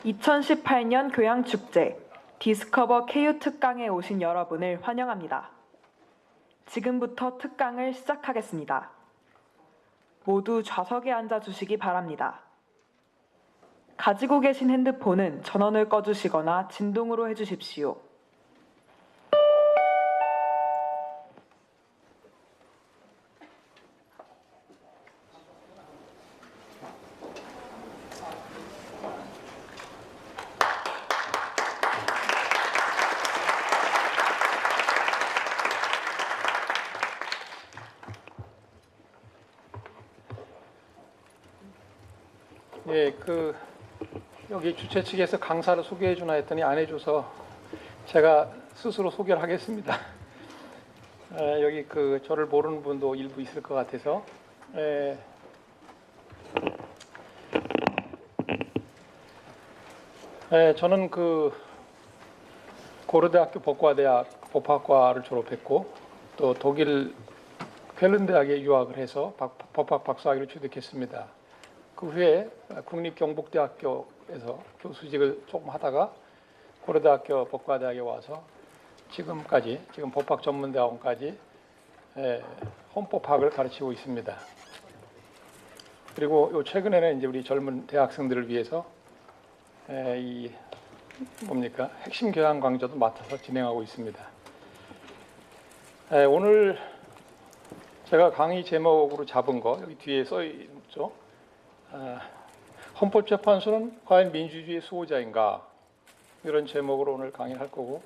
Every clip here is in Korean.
2018년 교양축제 디스커버 KU 특강에 오신 여러분을 환영합니다. 지금부터 특강을 시작하겠습니다. 모두 좌석에 앉아주시기 바랍니다. 가지고 계신 핸드폰은 전원을 꺼주시거나 진동으로 해주십시오. 여기 주최 측에서 강사를 소개해 주나 했더니 안 해줘서 제가 스스로 소개를 하겠습니다. 여기 저를 모르는 분도 일부 있을 것 같아서 저는 고르대학교 법과대학 법학과를 졸업했고 또 독일 쾰른대학에 유학을 해서 법학 박사학위를 취득했습니다. 그 후에 국립경북대학교에서 교수직을 조금 하다가 고려대학교 법과대학에 와서 지금 법학전문대학원까지 헌법학을 가르치고 있습니다. 그리고 최근에는 이제 우리 젊은 대학생들을 위해서 핵심 교양 강좌도 맡아서 진행하고 있습니다. 오늘 제가 강의 제목으로 잡은 거 여기 뒤에 써 있죠. 헌법재판소는 과연 민주주의의 수호자인가? 이런 제목으로 오늘 강의를 할 거고,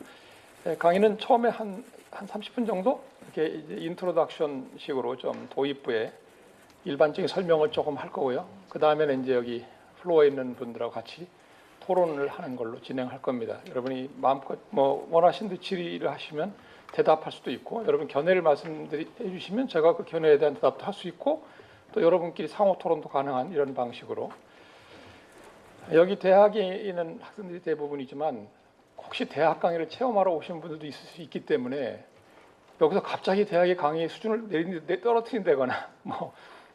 강의는 처음에 한 30분 정도 이렇게 인트로덕션 식으로 좀 도입부에 일반적인 설명을 조금 할 거고요. 그 다음에는 이제 여기 플로어에 있는 분들하고 같이 토론을 하는 걸로 진행할 겁니다. 여러분이 마음껏 원하신 듯 질의를 하시면 대답할 수도 있고, 여러분 견해를 말씀해 주시면 제가 그 견해에 대한 대답도 할 수 있고, 또 여러분끼리 상호 토론도 가능한 이런 방식으로. 여기 대학에 있는 학생들이 대부분이지만 혹시 대학 강의를 체험하러 오신 분들도 있을 수 있기 때문에 여기서 갑자기 대학의 강의 수준을 떨어뜨린다거나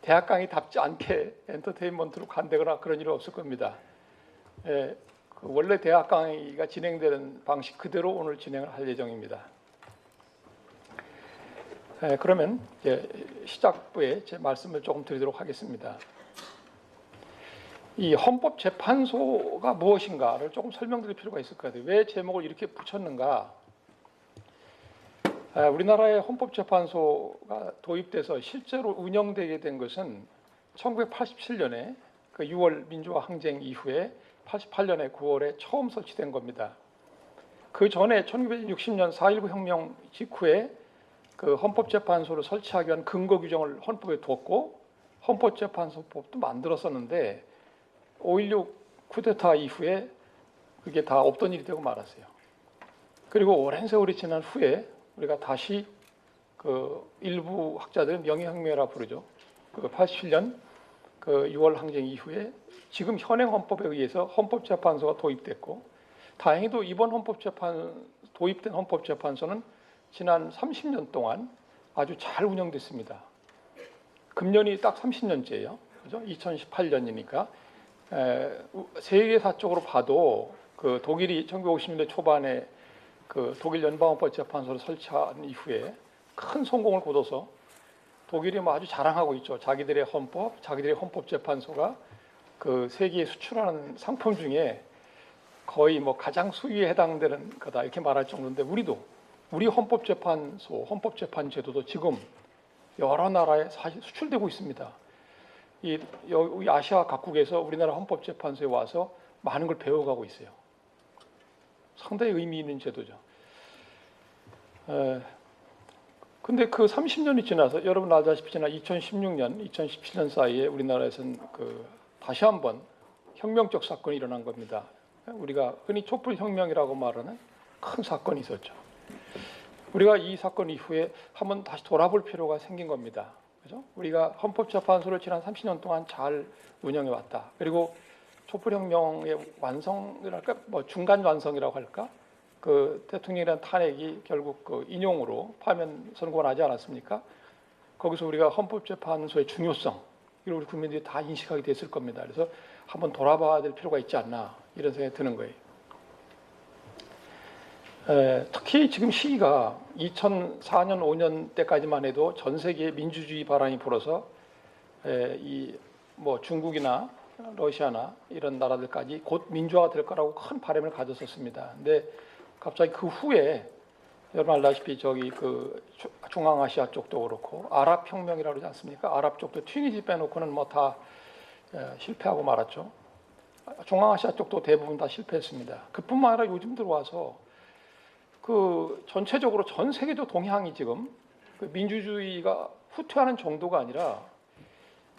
대학 강의답지 않게 엔터테인먼트로 간다거나 그런 일은 없을 겁니다. 원래 대학 강의가 진행되는 방식 그대로 오늘 진행을 할 예정입니다. 그러면 이제 시작부에 제 말씀을 조금 드리도록 하겠습니다. 이 헌법재판소가 무엇인가를 조금 설명드릴 필요가 있을 것 같아요. 왜 제목을 이렇게 붙였는가? 우리나라의 헌법재판소가 도입돼서 실제로 운영되게 된 것은 1987년에 6월 민주화 항쟁 이후에 88년에 9월에 처음 설치된 겁니다. 그 전에 1960년 4.19 혁명 직후에 헌법재판소를 설치하기 위한 근거 규정을 헌법에 두었고 헌법재판소법도 만들었었는데 5.16 쿠데타 이후에 그게 다 없던 일이 되고 말았어요. 그리고 오랜 세월이 지난 후에 우리가 다시 일부 학자들은 명예혁명이라고 부르죠. 87년 6월 항쟁 이후에 지금 현행 헌법에 의해서 헌법재판소가 도입됐고, 다행히도 이번 도입된 헌법재판소는 지난 30년 동안 아주 잘 운영됐습니다. 금년이 딱 30년째예요. 그죠? 2018년이니까 세계사적으로 봐도 독일이 1950년대 초반에 독일 연방헌법재판소를 설치한 이후에 큰 성공을 거둬서 독일이 아주 자랑하고 있죠. 자기들의 헌법재판소가 세계에 수출하는 상품 중에 거의 가장 수위에 해당되는 거다 이렇게 말할 정도인데, 우리 헌법재판제도도 지금 여러 나라에 사실 수출되고 있습니다. 이 아시아 각국에서 우리나라 헌법재판소에 와서 많은 걸 배워가고 있어요. 상당히 의미 있는 제도죠. 근데 30년이 지나서 여러분 알다시피 지난 2016년, 2017년 사이에 우리나라에서는 다시 한번 혁명적 사건이 일어난 겁니다. 우리가 흔히 촛불혁명이라고 말하는 큰 사건이 있었죠. 우리가 이 사건 이후에 한번 다시 돌아볼 필요가 생긴 겁니다. 그죠? 우리가 헌법재판소를 지난 30년 동안 잘 운영해 왔다. 그리고 촛불혁명의 완성이랄까, 중간 완성이라고 할까? 대통령에 대한 탄핵이 결국 인용으로 파면 선고가 나지 않았습니까? 거기서 우리가 헌법재판소의 중요성, 이걸 우리 국민들이 다 인식하게 됐을 겁니다. 그래서 한번 돌아봐야 될 필요가 있지 않나 이런 생각이 드는 거예요. 특히 지금 시기가 2004년, 5년 때까지만 해도 전 세계에 민주주의 바람이 불어서 이 뭐 중국이나 러시아나 이런 나라들까지 곧 민주화가 될 거라고 큰 바람을 가졌었습니다. 근데 갑자기 그 후에 여러분 알다시피 저기 그 중앙아시아 쪽도 그렇고 아랍 혁명이라고 그러지 않습니까? 아랍 쪽도 튀니지 빼놓고는 뭐 다 실패하고 말았죠. 중앙아시아 쪽도 대부분 다 실패했습니다. 그뿐만 아니라 요즘 들어와서 그 전체적으로 전 세계적 동향이 지금 그 민주주의가 후퇴하는 정도가 아니라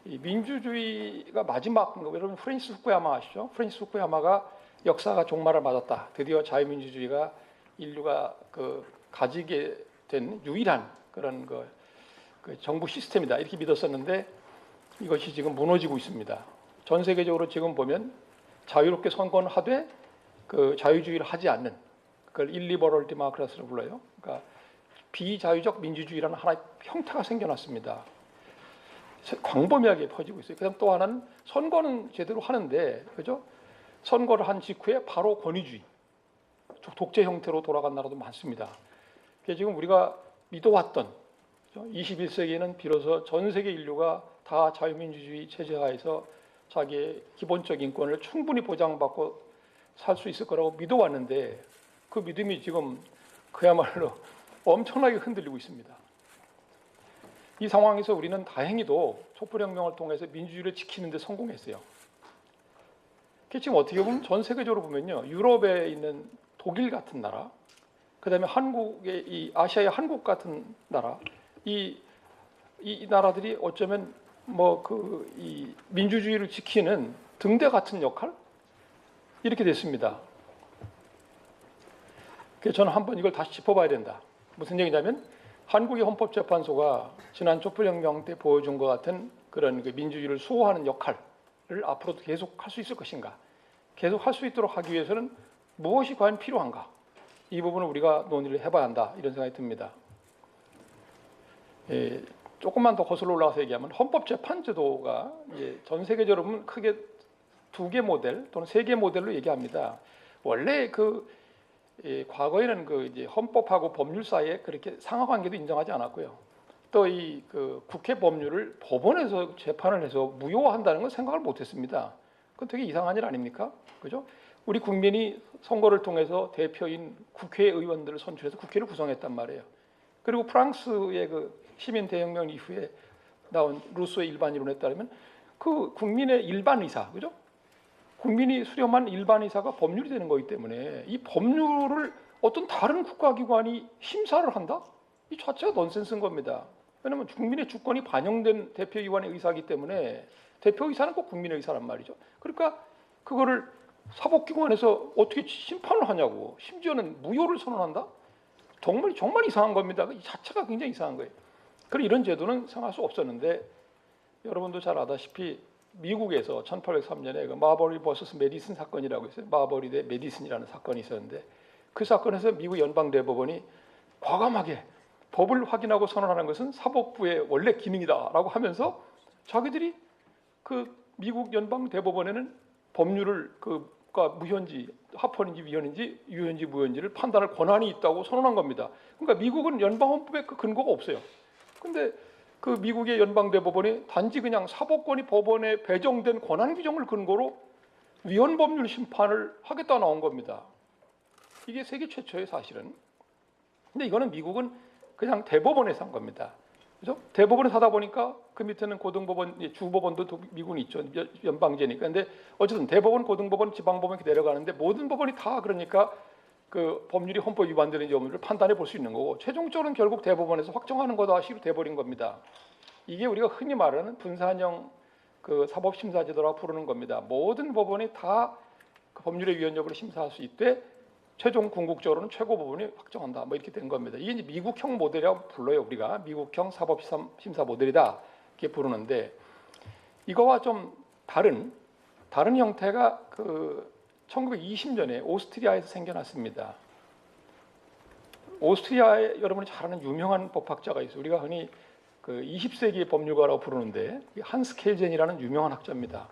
이 민주주의가 마지막, 여러분 프란시스 후쿠야마 아시죠? 프란시스 후쿠야마가 역사가 종말을 맞았다. 드디어 자유민주주의가 인류가 그 가지게 된 유일한 그런 그 정부 시스템이다. 이렇게 믿었었는데 이것이 지금 무너지고 있습니다. 전 세계적으로 지금 보면 자유롭게 선거는 하되 그 자유주의를 하지 않는 그걸 일리버럴 디모크라시라고 불러요. 그러니까 비자유적 민주주의라는 하나의 형태가 생겨났습니다. 광범위하게 퍼지고 있어요. 그다음 또 하나는 선거는 제대로 하는데, 그죠? 선거를 한 직후에 바로 권위주의, 독재 형태로 돌아간 나라도 많습니다. 그게 지금 우리가 믿어왔던 21세기에는 비로소 전 세계 인류가 다 자유민주주의 체제하에서 자기의 기본적 인권을 충분히 보장받고 살 수 있을 거라고 믿어왔는데 그 믿음이 지금 그야말로 엄청나게 흔들리고 있습니다. 이 상황에서 우리는 다행히도 촛불혁명을 통해서 민주주의를 지키는 데 성공했어요. 그게 지금 어떻게 보면 전 세계적으로 보면요, 유럽에 있는 독일 같은 나라, 그다음에 한국의 이 아시아의 한국 같은 나라, 이 나라들이 어쩌면 뭐 그 이 민주주의를 지키는 등대 같은 역할 이렇게 됐습니다. 그래서 저는 한번 이걸 다시 짚어봐야 된다. 무슨 얘기냐면 한국의 헌법재판소가 지난 촛불혁명 때 보여준 것 같은 그런 그 민주주의를 수호하는 역할을 앞으로도 계속 할 수 있을 것인가? 계속 할 수 있도록 하기 위해서는 무엇이 과연 필요한가? 이 부분을 우리가 논의를 해봐야 한다. 이런 생각이 듭니다. 조금만 더 거슬러 올라가서 얘기하면 헌법재판제도가 전 세계적으로 보면 크게 2개 모델 또는 3개 모델로 얘기합니다. 원래 과거에는 이제 헌법하고 법률 사이에 그렇게 상하관계도 인정하지 않았고요. 또 이 국회 법률을 법원에서 재판을 해서 무효화한다는 건 생각을 못했습니다. 그건 되게 이상한 일 아닙니까? 그죠? 우리 국민이 선거를 통해서 대표인 국회의원들을 선출해서 국회를 구성했단 말이에요. 그리고 프랑스의 시민 대혁명 이후에 나온 루소의 일반 이론에 따르면 그 국민의 일반 의사, 그죠? 국민이 수렴한 일반 의사가 법률이 되는 거기 때문에 이 법률을 어떤 다른 국가기관이 심사를 한다? 이 자체가 넌센스인 겁니다. 왜냐하면 국민의 주권이 반영된 대표기관의 의사이기 때문에 대표의사는 꼭 국민의 의사란 말이죠. 그러니까 그거를 사법기관에서 어떻게 심판을 하냐고, 심지어는 무효를 선언한다? 정말 이상한 겁니다. 이 자체가 굉장히 이상한 거예요. 그리고 이런 제도는 생각할 수 없었는데 여러분도 잘 아다시피 미국에서 1803년에 마버리 vs 메디슨 사건이라고 있어요. 마버리 대 메디슨이라는 사건이 있었는데 그 사건에서 미국 연방대법원이 과감하게 법을 확인하고 선언하는 것은 사법부의 원래 기능이다라고 하면서 자기들이 미국 연방대법원에는 법률을 무효인지 합헌인지 위헌인지 유효인지 무효인지를 판단할 권한이 있다고 선언한 겁니다. 그러니까 미국은 연방헌법에 그 근거가 없어요. 근데 미국의 연방대법원이 단지 그냥 사법권이 법원에 배정된 권한 규정을 근거로 위헌 법률 심판을 하겠다 나온 겁니다. 이게 세계 최초의 사실은. 근데 이거는 미국은 그냥 대법원에서 한 겁니다. 그죠? 대법원에서 하다 보니까 그 밑에는 고등법원, 주법원도 미국은 있죠. 연방제니까. 근데 어쨌든 대법원, 고등법원, 지방법원 이렇게 내려가는데 모든 법원이 다 그러니까 법률이 헌법 위반되는지 여부를 판단해 볼 수 있는 거고 최종적으로는 결국 대법원에서 확정하는 거다 식으로 돼버린 겁니다. 이게 우리가 흔히 말하는 분산형 사법심사제도라고 부르는 겁니다. 모든 법원이 다 법률의 위헌 여부를 심사할 수 있되 최종 궁극적으로는 최고법원이 확정한다. 뭐 이렇게 된 겁니다. 이게 이제 미국형 모델이라고 불러요. 우리가 미국형 사법심사 모델이다 이렇게 부르는데 이거와 좀 다른 형태가 1920년에 오스트리아에서 생겨났습니다. 오스트리아에 여러분이 잘 아는 유명한 법학자가 있어요. 우리가 흔히 그 20세기 법률가라고 부르는데 한스 켈젠이라는 유명한 학자입니다.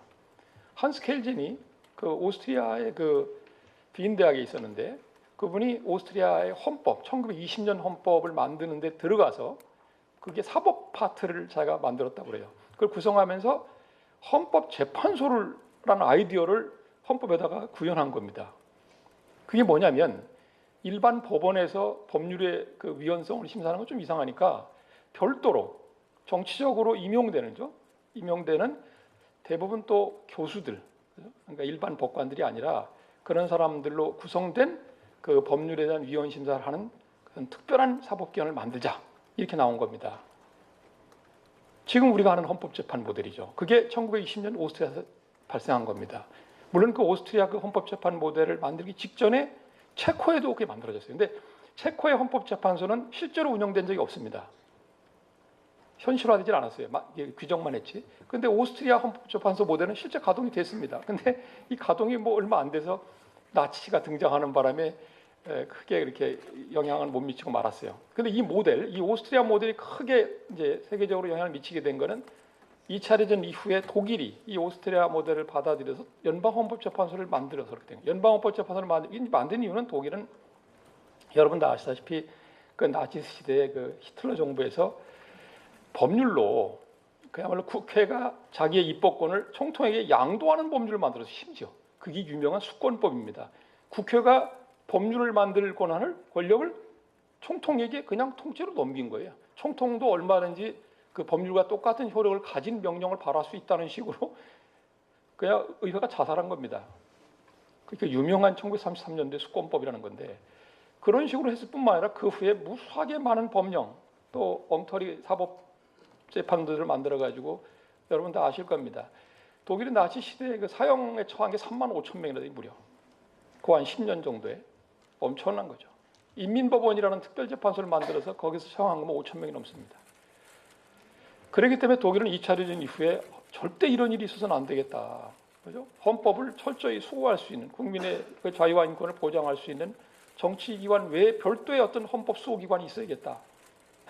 한스 켈젠이 그 오스트리아의 그 빈 대학에 있었는데 그분이 오스트리아의 헌법, 1920년 헌법을 만드는데 들어가서 그게 사법 파트를 자기가 만들었다고 그래요. 그걸 구성하면서 헌법재판소라는 아이디어를 헌법에다가 구현한 겁니다. 그게 뭐냐면 일반 법원에서 법률의 그 위헌성을 심사하는 건 좀 이상하니까 별도로 정치적으로 임용되는 대부분 또 교수들, 그러니까 일반 법관들이 아니라 그런 사람들로 구성된 그 법률에 대한 위헌 심사를 하는 그런 특별한 사법기관을 만들자 이렇게 나온 겁니다. 지금 우리가 하는 헌법재판 모델이죠. 그게 1920년 오스트리아에서 발생한 겁니다. 물론 그 오스트리아 그 헌법재판 모델을 만들기 직전에 체코에도 그게 만들어졌어요. 근데 체코의 헌법재판소는 실제로 운영된 적이 없습니다. 현실화되질 않았어요. 규정만 했지. 근데 오스트리아 헌법재판소 모델은 실제 가동이 됐습니다. 근데 이 가동이 뭐 얼마 안 돼서 나치가 등장하는 바람에 크게 이렇게 영향을 못 미치고 말았어요. 근데 이 오스트리아 모델이 크게 이제 세계적으로 영향을 미치게 된 거는 2차 대전 이후에 독일이 이 오스트리아 모델을 받아들여서 연방헌법재판소를 만들어서 그렇게 된 거예요. 연방헌법재판소를 만든 이유는 독일은 여러분 다 아시다시피 그 나치 시대의 그 히틀러 정부에서 법률로 그야말로 국회가 자기의 입법권을 총통에게 양도하는 법률을 만들어서 심지어 그게 유명한 수권법입니다. 국회가 법률을 만들 권력을 총통에게 그냥 통째로 넘긴 거예요. 총통도 얼마든지 그 법률과 똑같은 효력을 가진 명령을 발할 수 있다는 식으로 그냥 의회가 자살한 겁니다. 그러니까 유명한 1933년도의 수권법이라는 건데 그런 식으로 했을 뿐만 아니라 그 후에 무수하게 많은 법령 또 엉터리 사법 재판들을 만들어 가지고 여러분 다 아실 겁니다. 독일은 나치 시대에 그 사형에 처한 게 3만 5천 명이나 돼요, 무려. 그 한 10년 정도에 엄청난 거죠. 인민법원이라는 특별재판소를 만들어서 거기서 처형한 거면 5천 명이 넘습니다. 그렇기 때문에 독일은 2차 대전 이후에 절대 이런 일이 있어서는 안 되겠다. 그죠? 헌법을 철저히 수호할 수 있는 국민의 그 자유와 인권을 보장할 수 있는 정치기관 외에 별도의 어떤 헌법 수호기관이 있어야겠다.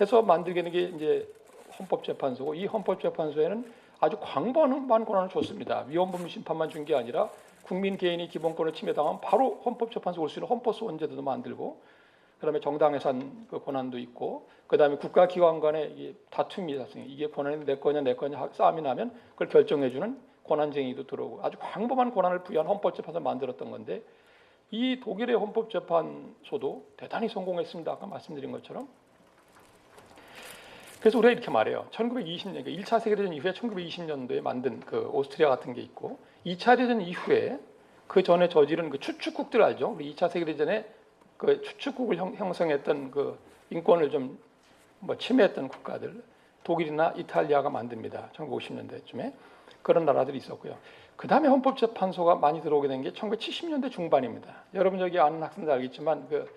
해서 만들게 된 게 이제 헌법재판소고 이 헌법재판소에는 아주 광범한 권한을 줬습니다. 위헌법률 심판만 준 게 아니라 국민 개인이 기본권을 침해당하면 바로 헌법재판소 올 수 있는 헌법소원제도도 만들고 그다음에 정당해산 그 권한도 있고 그다음에 국가기관 간의 다툼이 발생해 이게 권한이 내 거냐 싸움이 나면 그걸 결정해주는 권한쟁의도 들어오고 아주 광범한 권한을 부여한 헌법재판소를 만들었던 건데 이 독일의 헌법재판소도 대단히 성공했습니다. 아까 말씀드린 것처럼. 그래서 우리가 이렇게 말해요. 1920년, 1차 세계대전 이후에 1920년도에 만든 그 오스트리아 같은 게 있고 2차 대전 이후에 그 전에 저지른 그 추축국들 알죠? 우리 2차 세계대전에 그 추축국을 형성했던 그 인권을 좀 뭐 침해했던 국가들 독일이나 이탈리아가 만듭니다. 1950년대쯤에 그런 나라들이 있었고요. 그 다음에 헌법재판소가 많이 들어오게 된 게 1970년대 중반입니다. 여러분 여기 아는 학생들 알겠지만 그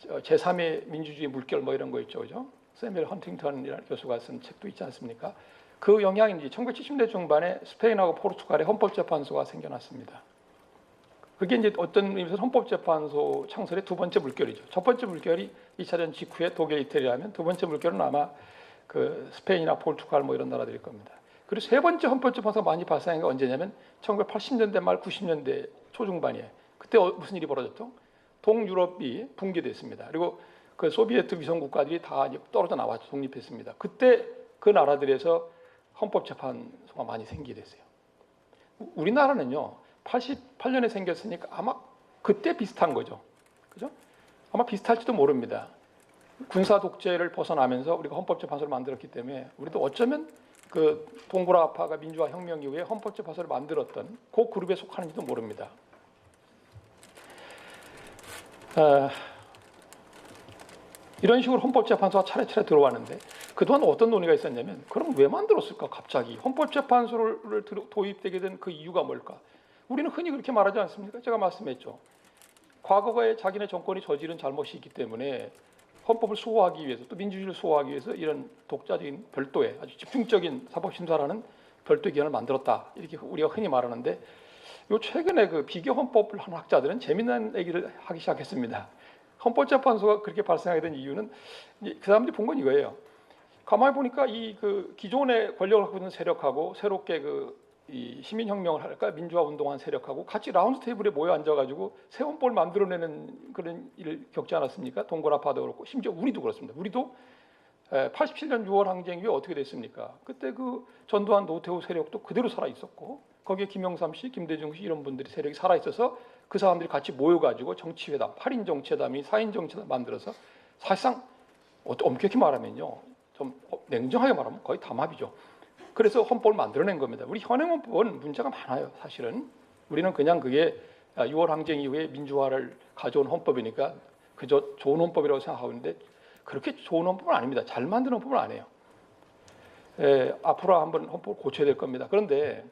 제3의 민주주의 물결 뭐 이런 거 있죠, 그죠? 세밀 헌팅턴이라는 교수가 쓴 책도 있지 않습니까? 그 영향인지 1970년대 중반에 스페인하고 포르투갈에 헌법재판소가 생겨났습니다. 그게 이제 어떤 의미에서 헌법재판소 창설의 두 번째 물결이죠. 첫 번째 물결이 2차 대전 직후에 독일, 이태리라면 두 번째 물결은 아마 그 스페인이나 포르투갈 뭐 이런 나라들일 겁니다. 그리고 세 번째 헌법재판소가 많이 발생한 게 언제냐면 1980년대 말 90년대 초중반이에요. 그때 무슨 일이 벌어졌죠? 동유럽이 붕괴됐습니다. 그리고 그 소비에트 위성 국가들이 다 떨어져 나왔죠. 독립했습니다. 그때 그 나라들에서 헌법재판소가 많이 생기게 됐어요. 우리나라는요. 88년에 생겼으니까 아마 그때 비슷한 거죠. 그죠? 아마 비슷할지도 모릅니다. 군사 독재를 벗어나면서 우리가 헌법재판소를 만들었기 때문에 우리도 어쩌면 그 동구라파가 민주화 혁명 이후에 헌법재판소를 만들었던 그 그룹에 속하는지도 모릅니다. 이런 식으로 헌법재판소가 차례차례 들어왔는데 그동안 어떤 논의가 있었냐면 그럼 왜 만들었을까 갑자기 헌법재판소를 도입되게 된 그 이유가 뭘까? 우리는 흔히 그렇게 말하지 않습니까? 제가 말씀했죠. 과거에 자기네 정권이 저지른 잘못이 있기 때문에 헌법을 수호하기 위해서 또 민주주의를 수호하기 위해서 이런 독자적인 별도의 아주 집중적인 사법심사라는 별도의 기관을 만들었다. 이렇게 우리가 흔히 말하는데 요 최근에 그 비교 헌법을 하는 학자들은 재미난 얘기를 하기 시작했습니다. 헌법재판소가 그렇게 발생하게 된 이유는 그 사람들이 본 건 이거예요. 가만히 보니까 이 그 기존의 권력을 갖고 있는 세력하고 새롭게 이 시민혁명을 할까 민주화 운동한 세력하고 같이 라운드 테이블에 모여 앉아가지고 새 헌법을 만들어내는 그런 일을 겪지 않았습니까? 동고라파도 그렇고 심지어 우리도 그렇습니다. 우리도 87년 6월 항쟁 이후에 어떻게 됐습니까? 그때 그 전두환 노태우 세력도 그대로 살아 있었고 거기에 김영삼 씨, 김대중 씨 이런 분들이 세력이 살아 있어서 그 사람들이 같이 모여가지고 정치회담, 8인 정치회담이 4인 정치회담 만들어서 사실상 엄격히 말하면요, 좀 냉정하게 말하면 거의 담합이죠. 그래서 헌법을 만들어낸 겁니다. 우리 현행 헌법은 문제가 많아요. 사실은 우리는 그냥 그게 6월 항쟁 이후에 민주화를 가져온 헌법이니까 그저 좋은 헌법이라고 생각하고 있는데 그렇게 좋은 헌법은 아닙니다. 잘 만든 헌법은 아니에요. 앞으로 한번 헌법을 고쳐야 될 겁니다. 그런데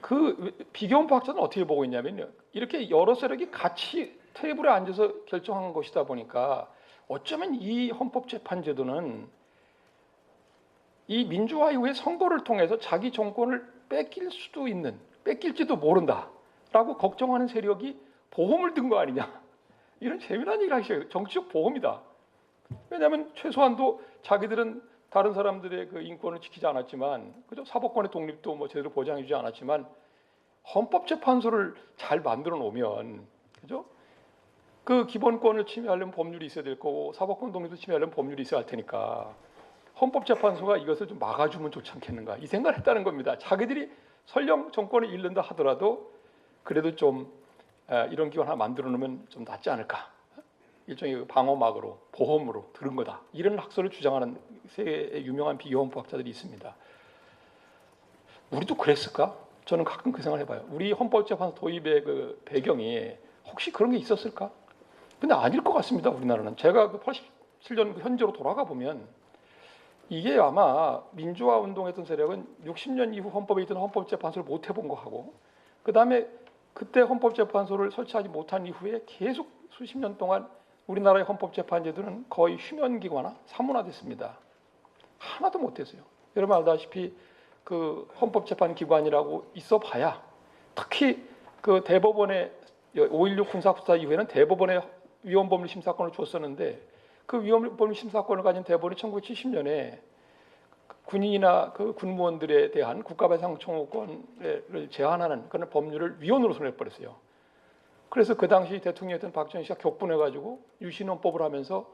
그 비교헌법 학자는 어떻게 보고 있냐면요, 이렇게 여러 세력이 같이 테이블에 앉아서 결정한 것이다 보니까 어쩌면 이 헌법재판제도는 이 민주화 이후에 선거를 통해서 자기 정권을 뺏길 수도 있는, 뺏길지도 모른다라고 걱정하는 세력이 보험을 든 거 아니냐, 이런 재미난 얘기를 하기 시작해요. 정치적 보험이다. 왜냐하면 최소한도 자기들은 다른 사람들의 그 인권을 지키지 않았지만, 그죠? 사법권의 독립도 뭐 제대로 보장해주지 않았지만 헌법재판소를 잘 만들어 놓으면, 그죠? 그 기본권을 침해하려면 법률이 있어야 될 거고 사법권 독립도 침해하려면 법률이 있어야 할 테니까 헌법재판소가 이것을 좀 막아주면 좋지 않겠는가, 이 생각을 했다는 겁니다. 자기들이 설령 정권을 잃는다 하더라도 그래도 좀 이런 기관 하나 만들어 놓으면 좀 낫지 않을까, 일종의 방어막으로, 보험으로 들은 거다, 이런 학설을 주장하는 세계의 유명한 비교헌법학자들이 있습니다. 우리도 그랬을까? 저는 가끔 그 생각을 해봐요. 우리 헌법재판소 도입의 그 배경이 혹시 그런 게 있었을까? 근데 아닐 것 같습니다. 우리나라는. 제가 그 87년 현재로 돌아가 보면 이게 아마 민주화 운동했던 세력은 60년 이후 헌법에 있던 헌법재판소를 못 해본 거 하고, 그 다음에 그때 헌법재판소를 설치하지 못한 이후에 계속 수십 년 동안 우리나라의 헌법재판제도는 거의 휴면기관화, 사문화됐습니다. 하나도 못했어요. 여러분 알다시피 그 헌법재판기관이라고 있어봐야, 특히 그 대법원의 5.16 군사합사 이후에는 대법원의 위헌법률 심사권을 줬었는데, 그 위헌법률 심사권을 가진 대법원이 1970년에 군인이나 그 군무원들에 대한 국가배상 청구권을 제한하는 그런 법률을 위헌으로 손해버렸어요. 그래서 그 당시 대통령이었던 박정희 씨가 격분해가지고 유신헌법을 하면서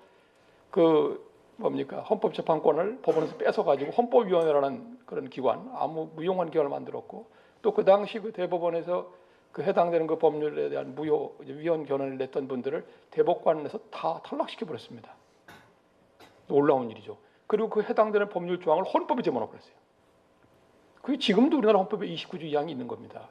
헌법재판권을 법원에서 뺏어가지고 헌법위원회라는 그런 기관, 아무 무용한 기관을 만들었고, 또 그 당시 그 대법원에서 그 해당되는 그 법률에 대한 위헌 견해를 냈던 분들을 대법관에서 다 탈락시켜 버렸습니다. 놀라운 일이죠. 그리고 그 해당되는 법률 조항을 헌법에 집어넣어 버렸어요. 그게 지금도 우리나라 헌법에 29조 2항이 있는 겁니다.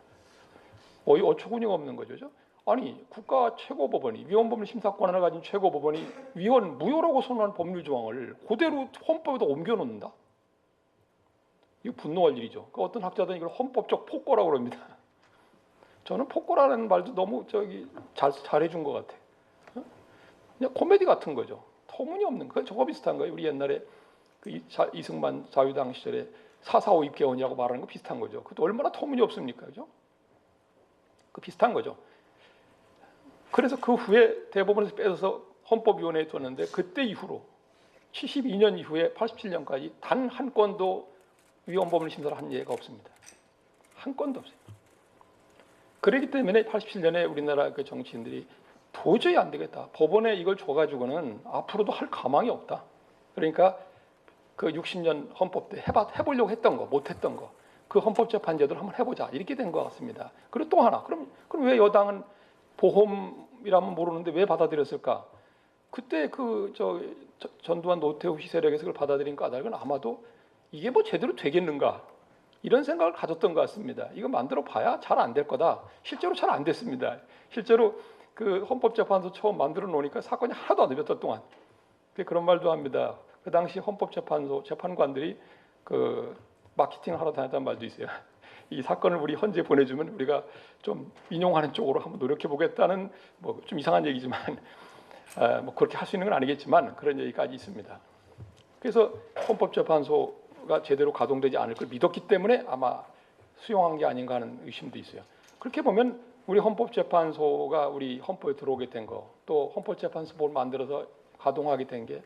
거의 어처구니가 없는 거죠. 아니, 국가 최고법원이, 위헌법률 심사권을 가진 최고법원이 위헌 무효라고 선언한 법률 조항을 그대로 헌법에다 옮겨놓는다? 이거 분노할 일이죠. 어떤 학자들은 이걸 헌법적 폭거라고 그럽니다. 저는 폭거라는 말도 너무 잘해준 것 같아. 그냥 코미디 같은 거죠. 터무니없는 거. 저거 비슷한 거예요. 우리 옛날에 그 이승만 자유당 시절에 4.45 입개헌이라고 말하는 거 비슷한 거죠. 그것도 얼마나 터무니없습니까, 그죠? 그 비슷한 거죠. 그래서 그 후에 대법원에서 뺏어서 헌법위원회에 뒀는데, 그때 이후로 72년 이후에 87년까지 단 한 건도 위헌법률 심사를 한 예가 없습니다. 한 건도 없어요. 그렇기 때문에 87년에 우리나라 그 정치인들이 도저히 안 되겠다, 법원에 이걸 줘가지고는 앞으로도 할 가망이 없다. 그러니까 그 60년 헌법 때 해보려고 했던 거, 못했던 거, 그 헌법재판제도를 한번 해보자, 이렇게 된 것 같습니다. 그리고 또 하나, 그럼 왜 여당은 보험이라면 모르는데 왜 받아들였을까? 그때 전두환 노태우 시세력에서 그걸 받아들인 까닭은 아마도 이게 뭐 제대로 되겠는가, 이런 생각을 가졌던 것 같습니다. 이거 만들어 봐야 잘 안 될 거다. 실제로 잘 안 됐습니다. 실제로 그 헌법재판소 처음 만들어 놓으니까 사건이 하나도 안 되었던 동안 그런 말도 합니다. 그 당시 헌법재판소 재판관들이 그 마케팅을 하러 다녔다는 말도 있어요. 이 사건을 우리 헌재 보내주면 우리가 좀 인용하는 쪽으로 한번 노력해 보겠다는, 뭐 좀 이상한 얘기지만 뭐 그렇게 할 수 있는 건 아니겠지만 그런 얘기까지 있습니다. 그래서 헌법재판소가 제대로 가동되지 않을 걸 믿었기 때문에 아마 수용한 게 아닌가 하는 의심도 있어요. 그렇게 보면 우리 헌법재판소가 우리 헌법에 들어오게 된 거, 또 헌법재판소를 만들어서 가동하게 된 게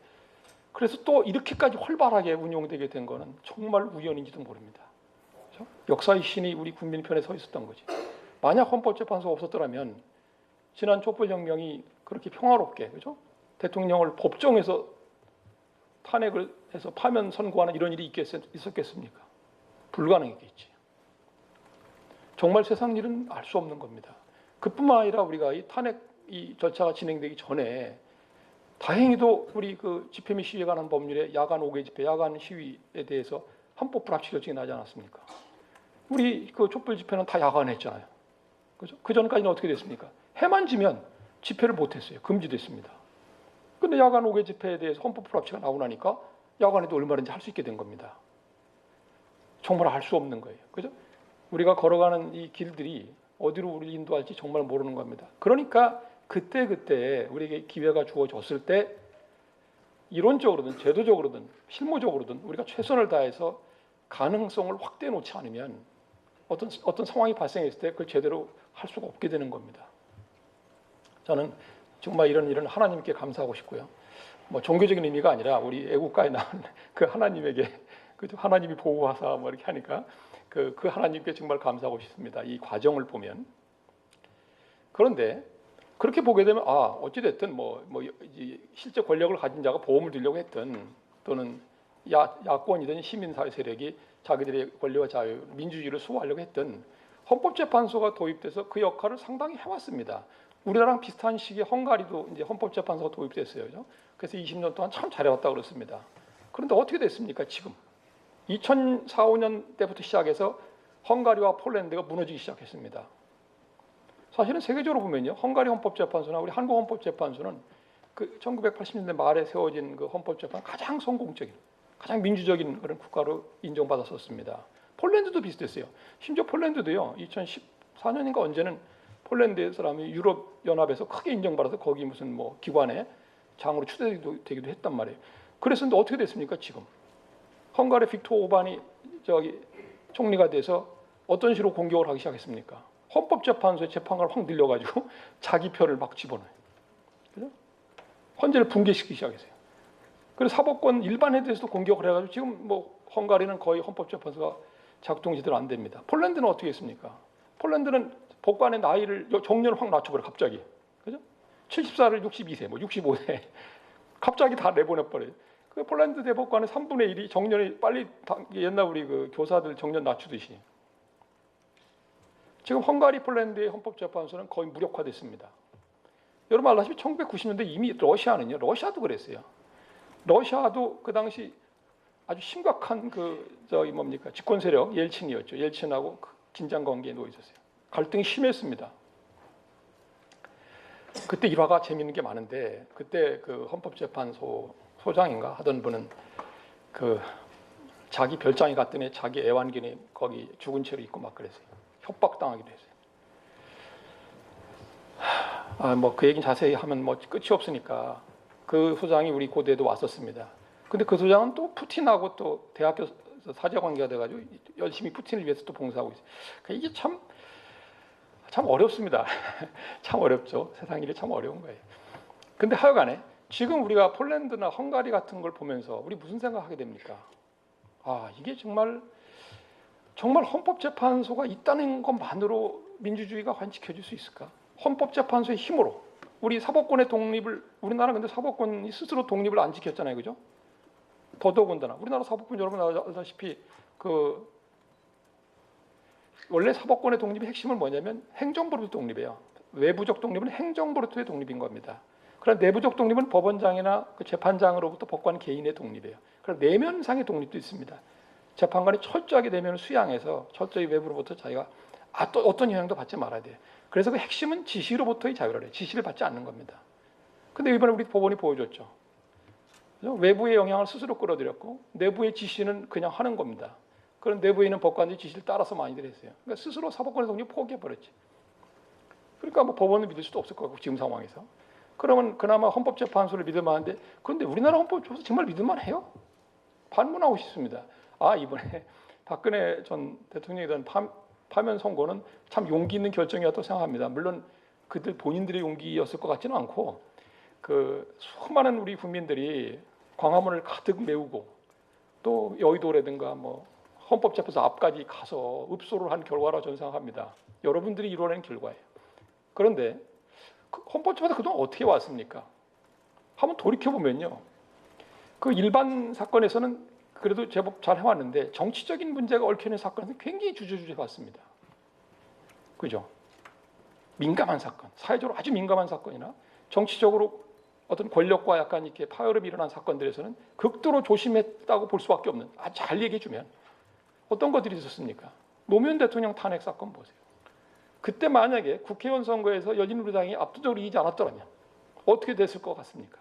그래서 또 이렇게까지 활발하게 운용되게 된 거는 정말 우연인지도 모릅니다. 그렇죠? 역사의 신이 우리 국민 편에 서 있었던 거지. 만약 헌법재판소가 없었더라면 지난 촛불혁명이 그렇게 평화롭게, 그죠? 대통령을 법정에서 탄핵을 해서 파면 선고하는 이런 일이 있었겠습니까? 불가능했겠지. 정말 세상 일은 알 수 없는 겁니다. 그뿐만 아니라 우리가 이 탄핵 이 절차가 진행되기 전에 다행히도 우리 그 집회 및 시위에 관한 법률에 야간 5개 집회, 야간 시위에 대해서 헌법 불합치 결정이 나지 않았습니까? 우리 그 촛불 집회는 다 야간에 했잖아요. 그죠? 그 전까지는 어떻게 됐습니까? 해만 지면 집회를 못했어요. 금지됐습니다. 근데 야간 5개 집회에 대해서 헌법 불합치가 나오고 나니까 야간에도 얼마든지 할 수 있게 된 겁니다. 정말 알 수 없는 거예요. 그죠? 우리가 걸어가는 이 길들이 어디로 우리를 인도할지 정말 모르는 겁니다. 그러니까 그때 우리에게 기회가 주어졌을 때 이론적으로든 제도적으로든 실무적으로든 우리가 최선을 다해서 가능성을 확대해 놓지 않으면 어떤 상황이 발생했을 때 그걸 제대로 할 수가 없게 되는 겁니다. 저는 정말 이런 일은 하나님께 감사하고 싶고요. 뭐 종교적인 의미가 아니라 우리 애국가에 나온 그 하나님에게 그죠? 하나님이 보호하사 뭐 이렇게 하니까 그 하나님께 정말 감사하고 싶습니다. 이 과정을 보면. 그런데 그렇게 보게 되면 어찌 됐든 실제 권력을 가진 자가 보험을 들려고 했든 또는 야권이든 시민사회 세력이 자기들의 권리와 자유, 민주주의를 수호하려고 했든 헌법재판소가 도입돼서 그 역할을 상당히 해왔습니다. 우리나라랑 비슷한 시기에 헝가리도 이제 헌법재판소가 도입됐어요. 그죠? 그래서 20년 동안 참 잘해왔다고 그랬습니다. 그런데 어떻게 됐습니까? 지금 2004, 5년 때부터 시작해서 헝가리와 폴란드가 무너지기 시작했습니다. 사실은 세계적으로 보면요, 헝가리 헌법재판소나 우리 한국 헌법재판소는 그 1980년대 말에 세워진 그 헌법재판 가장 성공적인, 가장 민주적인 그런 국가로 인정받았었습니다. 폴란드도 비슷했어요. 심지어 폴란드도요, 2014년인가 언제는 폴란드 사람이 유럽 연합에서 크게 인정받아서 거기 무슨 뭐 기관에 장으로 추대되기도 했단 말이에요. 그랬는데 어떻게 됐습니까? 지금 헝가리 빅토 오반이 총리가 돼서 어떤 식으로 공격을 하기 시작했습니까? 헌법재판소의 재판관을 확 늘려가지고 자기 표를 막 집어넣어요. 그죠? 헌재를 붕괴시키기 시작했어요. 그래서 사법권 일반 헤드에서도 공격을 해가지고 지금 뭐 헝가리는 거의 헌법재판소가 작동 제대로 안 됩니다. 폴란드는 어떻게 했습니까? 폴란드는 법관의 나이를 정년을 확 낮춰버려 갑자기. 그죠? 74를 62세, 뭐 65세 갑자기 다 내보내버려요. 그 폴란드 대법관의 3분의 1이 정년이 빨리 옛날 우리 그 교사들 정년 낮추듯이. 지금 헝가리 폴란드의 헌법재판소는 거의 무력화됐습니다. 여러분 알다시피 1990년대 이미 러시아도 그랬어요. 러시아도 그 당시 아주 심각한 집권 세력 옐친이었죠. 옐친하고 긴장 관계에 놓여 있었어요. 갈등이 심했습니다. 그때 일화가 재미있는 게 많은데 그때 그 헌법재판소 소장인가 하던 분은 그 자기 별장에 갔더니 자기 애완견이 거기 죽은 채로 있고 막 그랬어요. 협박당하기도 했어요. 뭐 그 얘기는 자세히 하면 뭐 끝이 없으니까 그 소장이 우리 고대에도 왔었습니다. 근데 그 소장은 또 푸틴하고 또 대학교 사제 관계가 돼가지고 열심히 푸틴을 위해서 또 봉사하고 있어요. 그러니까 이게 참 어렵습니다. 참 어렵죠. 세상 일이 참 어려운 거예요. 근데 하여간에 지금 우리가 폴란드나 헝가리 같은 걸 보면서 우리 무슨 생각하게 됩니까? 이게 정말 헌법재판소가 있다는 것만으로 민주주의가 과연 지켜질 수 있을까? 헌법재판소의 힘으로 우리 사법권의 독립을 우리나라 근데 사법권이 스스로 독립을 안 지켰잖아요, 그죠? 더더군다나 우리나라 사법권 여러분 알다시피 원래 사법권의 독립의 핵심은 뭐냐면 행정부로부터 독립이에요. 외부적 독립은 행정부로부터의 독립인 겁니다. 그럼 내부적 독립은 법원장이나 그 재판장으로부터 법관 개인의 독립이에요. 그럼 내면상의 독립도 있습니다. 재판관이 철저하게 내면을 수양해서 철저히 외부로부터 자기가 또 어떤 영향도 받지 말아야 돼요. 그래서 그 핵심은 지시로부터의 자유를 해요. 지시를 받지 않는 겁니다. 근데 이번에 우리 법원이 보여줬죠. 외부의 영향을 스스로 끌어들였고 내부의 지시는 그냥 하는 겁니다. 그런 내부에 있는 법관들이 지시를 따라서 많이들 했어요. 그러니까 스스로 사법권의 독립을 포기해버렸지. 그러니까 뭐 법원을 믿을 수도 없을 것 같고 지금 상황에서. 그러면 그나마 헌법재판소를 믿을 만한데 그런데 우리나라 헌법재판소 정말 믿을 만해요? 반문하고 싶습니다. 이번에 박근혜 전 대통령에 대한 파면 선고는 참 용기 있는 결정이었다고 생각합니다. 물론 그들 본인들의 용기였을 것 같지는 않고 그 수많은 우리 국민들이 광화문을 가득 메우고 또 여의도라든가 뭐 헌법재판소 앞까지 가서 읍소를 한 결과라 저는 생각합니다. 여러분들이 이뤄낸 결과예요. 그런데 헌법재판소 그동안 어떻게 왔습니까? 한번 돌이켜보면요. 그 일반 사건에서는 그래도 제법 잘 해왔는데 정치적인 문제가 얽혀있는 사건에서는 굉장히 주저주저 봤습니다. 그죠? 민감한 사건, 사회적으로 아주 민감한 사건이나 정치적으로 어떤 권력과 약간 이렇게 파열음이 일어난 사건들에서는 극도로 조심했다고 볼 수밖에 없는, 아주 잘 얘기해주면 어떤 것들이 있었습니까? 노무현 대통령 탄핵 사건 보세요. 그때 만약에 국회의원 선거에서 열린우리당이 압도적으로 이기지 않았더라면 어떻게 됐을 것 같습니까?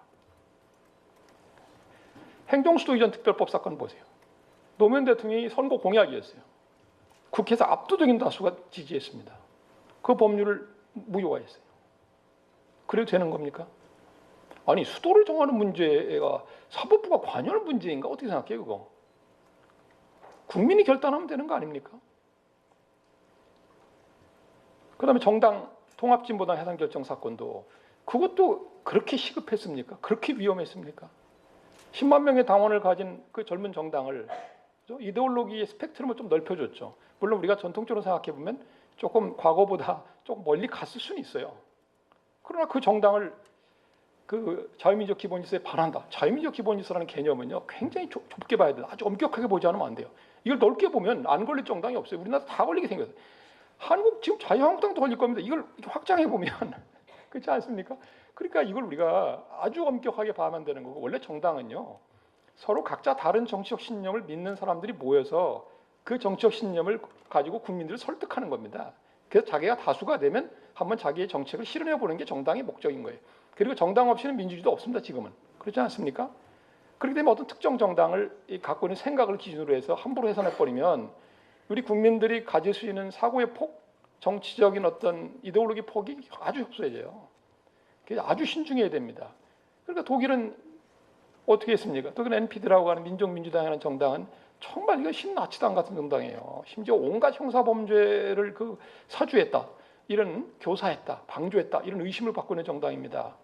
행정수도 이전 특별법 사건 보세요. 노무현 대통령이 선거 공약이었어요. 국회에서 압도적인 다수가 지지했습니다. 그 법률을 무효화했어요. 그래도 되는 겁니까? 아니, 수도를 정하는 문제가 사법부가 관여할 문제인가? 어떻게 생각해요, 그거? 국민이 결단하면 되는 거 아닙니까? 그 다음에 정당 통합진보당 해산결정 사건도 그것도 그렇게 시급했습니까? 그렇게 위험했습니까? 10만 명의 당원을 가진 그 젊은 정당을 이데올로기의 스펙트럼을 좀 넓혀줬죠. 물론 우리가 전통적으로 생각해보면 조금 과거보다 조금 멀리 갔을 수는 있어요. 그러나 그 정당을 그 자유민주적 기본질서에 반한다. 자유민주적 기본질서라는 개념은요, 굉장히 좁게 봐야 돼요. 아주 엄격하게 보지 않으면 안 돼요. 이걸 넓게 보면 안 걸릴 정당이 없어요. 우리나라 다 걸리게 생겼어요. 한국 지금 자유한국당도 걸릴 겁니다. 이걸 확장해 보면 그렇지 않습니까? 그러니까 이걸 우리가 아주 엄격하게 봐야만 되는 거고, 원래 정당은요, 서로 각자 다른 정치적 신념을 믿는 사람들이 모여서 그 정치적 신념을 가지고 국민들을 설득하는 겁니다. 그래서 자기가 다수가 되면 한번 자기의 정책을 실현해 보는 게 정당의 목적인 거예요. 그리고 정당 없이는 민주주의도 없습니다, 지금은. 그렇지 않습니까? 그렇기 때문에 어떤 특정 정당을 갖고 있는 생각을 기준으로 해서 함부로 해산해버리면 우리 국민들이 가질 수 있는 사고의 폭, 정치적인 어떤 이데올로기 폭이 아주 협소해져요. 그래서 아주 신중해야 됩니다. 그러니까 독일은 어떻게 했습니까? 독일 NPD라고 하는 민족민주당이라는 정당은 정말 이거 신나치당 같은 정당이에요. 심지어 온갖 형사범죄를 사주했다, 이런 교사했다, 방조했다, 이런 의심을 받고 있는 정당입니다.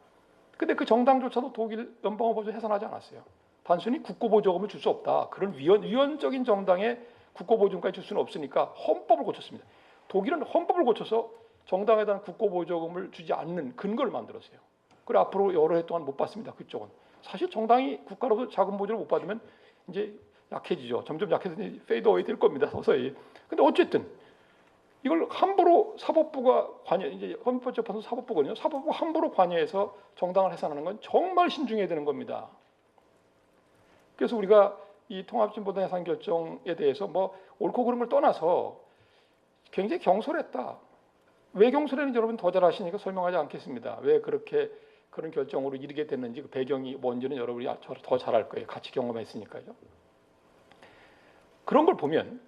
근데 그 정당조차도 독일 연방헌법에서 해산하지 않았어요. 단순히 국고보조금을 줄 수 없다. 그런 위헌적인 정당에 국고보조금까지 줄 수는 없으니까 헌법을 고쳤습니다. 독일은 헌법을 고쳐서 정당에 대한 국고보조금을 주지 않는 근거를 만들었어요. 그리고 앞으로 여러 해 동안 못 받습니다. 그쪽은. 사실 정당이 국가로부터 자금 보조를 못 받으면 이제 약해지죠. 점점 약해서 페이드어웨이 될 겁니다. 서서히. 근데 어쨌든 이걸 함부로 사법부가 관여, 이제 헌법재판소 사법부거든요. 사법부가 함부로 관여해서 정당을 해산하는 건 정말 신중해야 되는 겁니다. 그래서 우리가 이 통합진보당 해산결정에 대해서 뭐 옳고 그른 걸 떠나서 굉장히 경솔했다. 왜 경솔했는지 여러분 더 잘 아시니까 설명하지 않겠습니다. 왜 그렇게 그런 결정으로 이르게 됐는지 그 배경이 뭔지는 여러분이 더 잘 알 거예요. 같이 경험했으니까요. 그런 걸 보면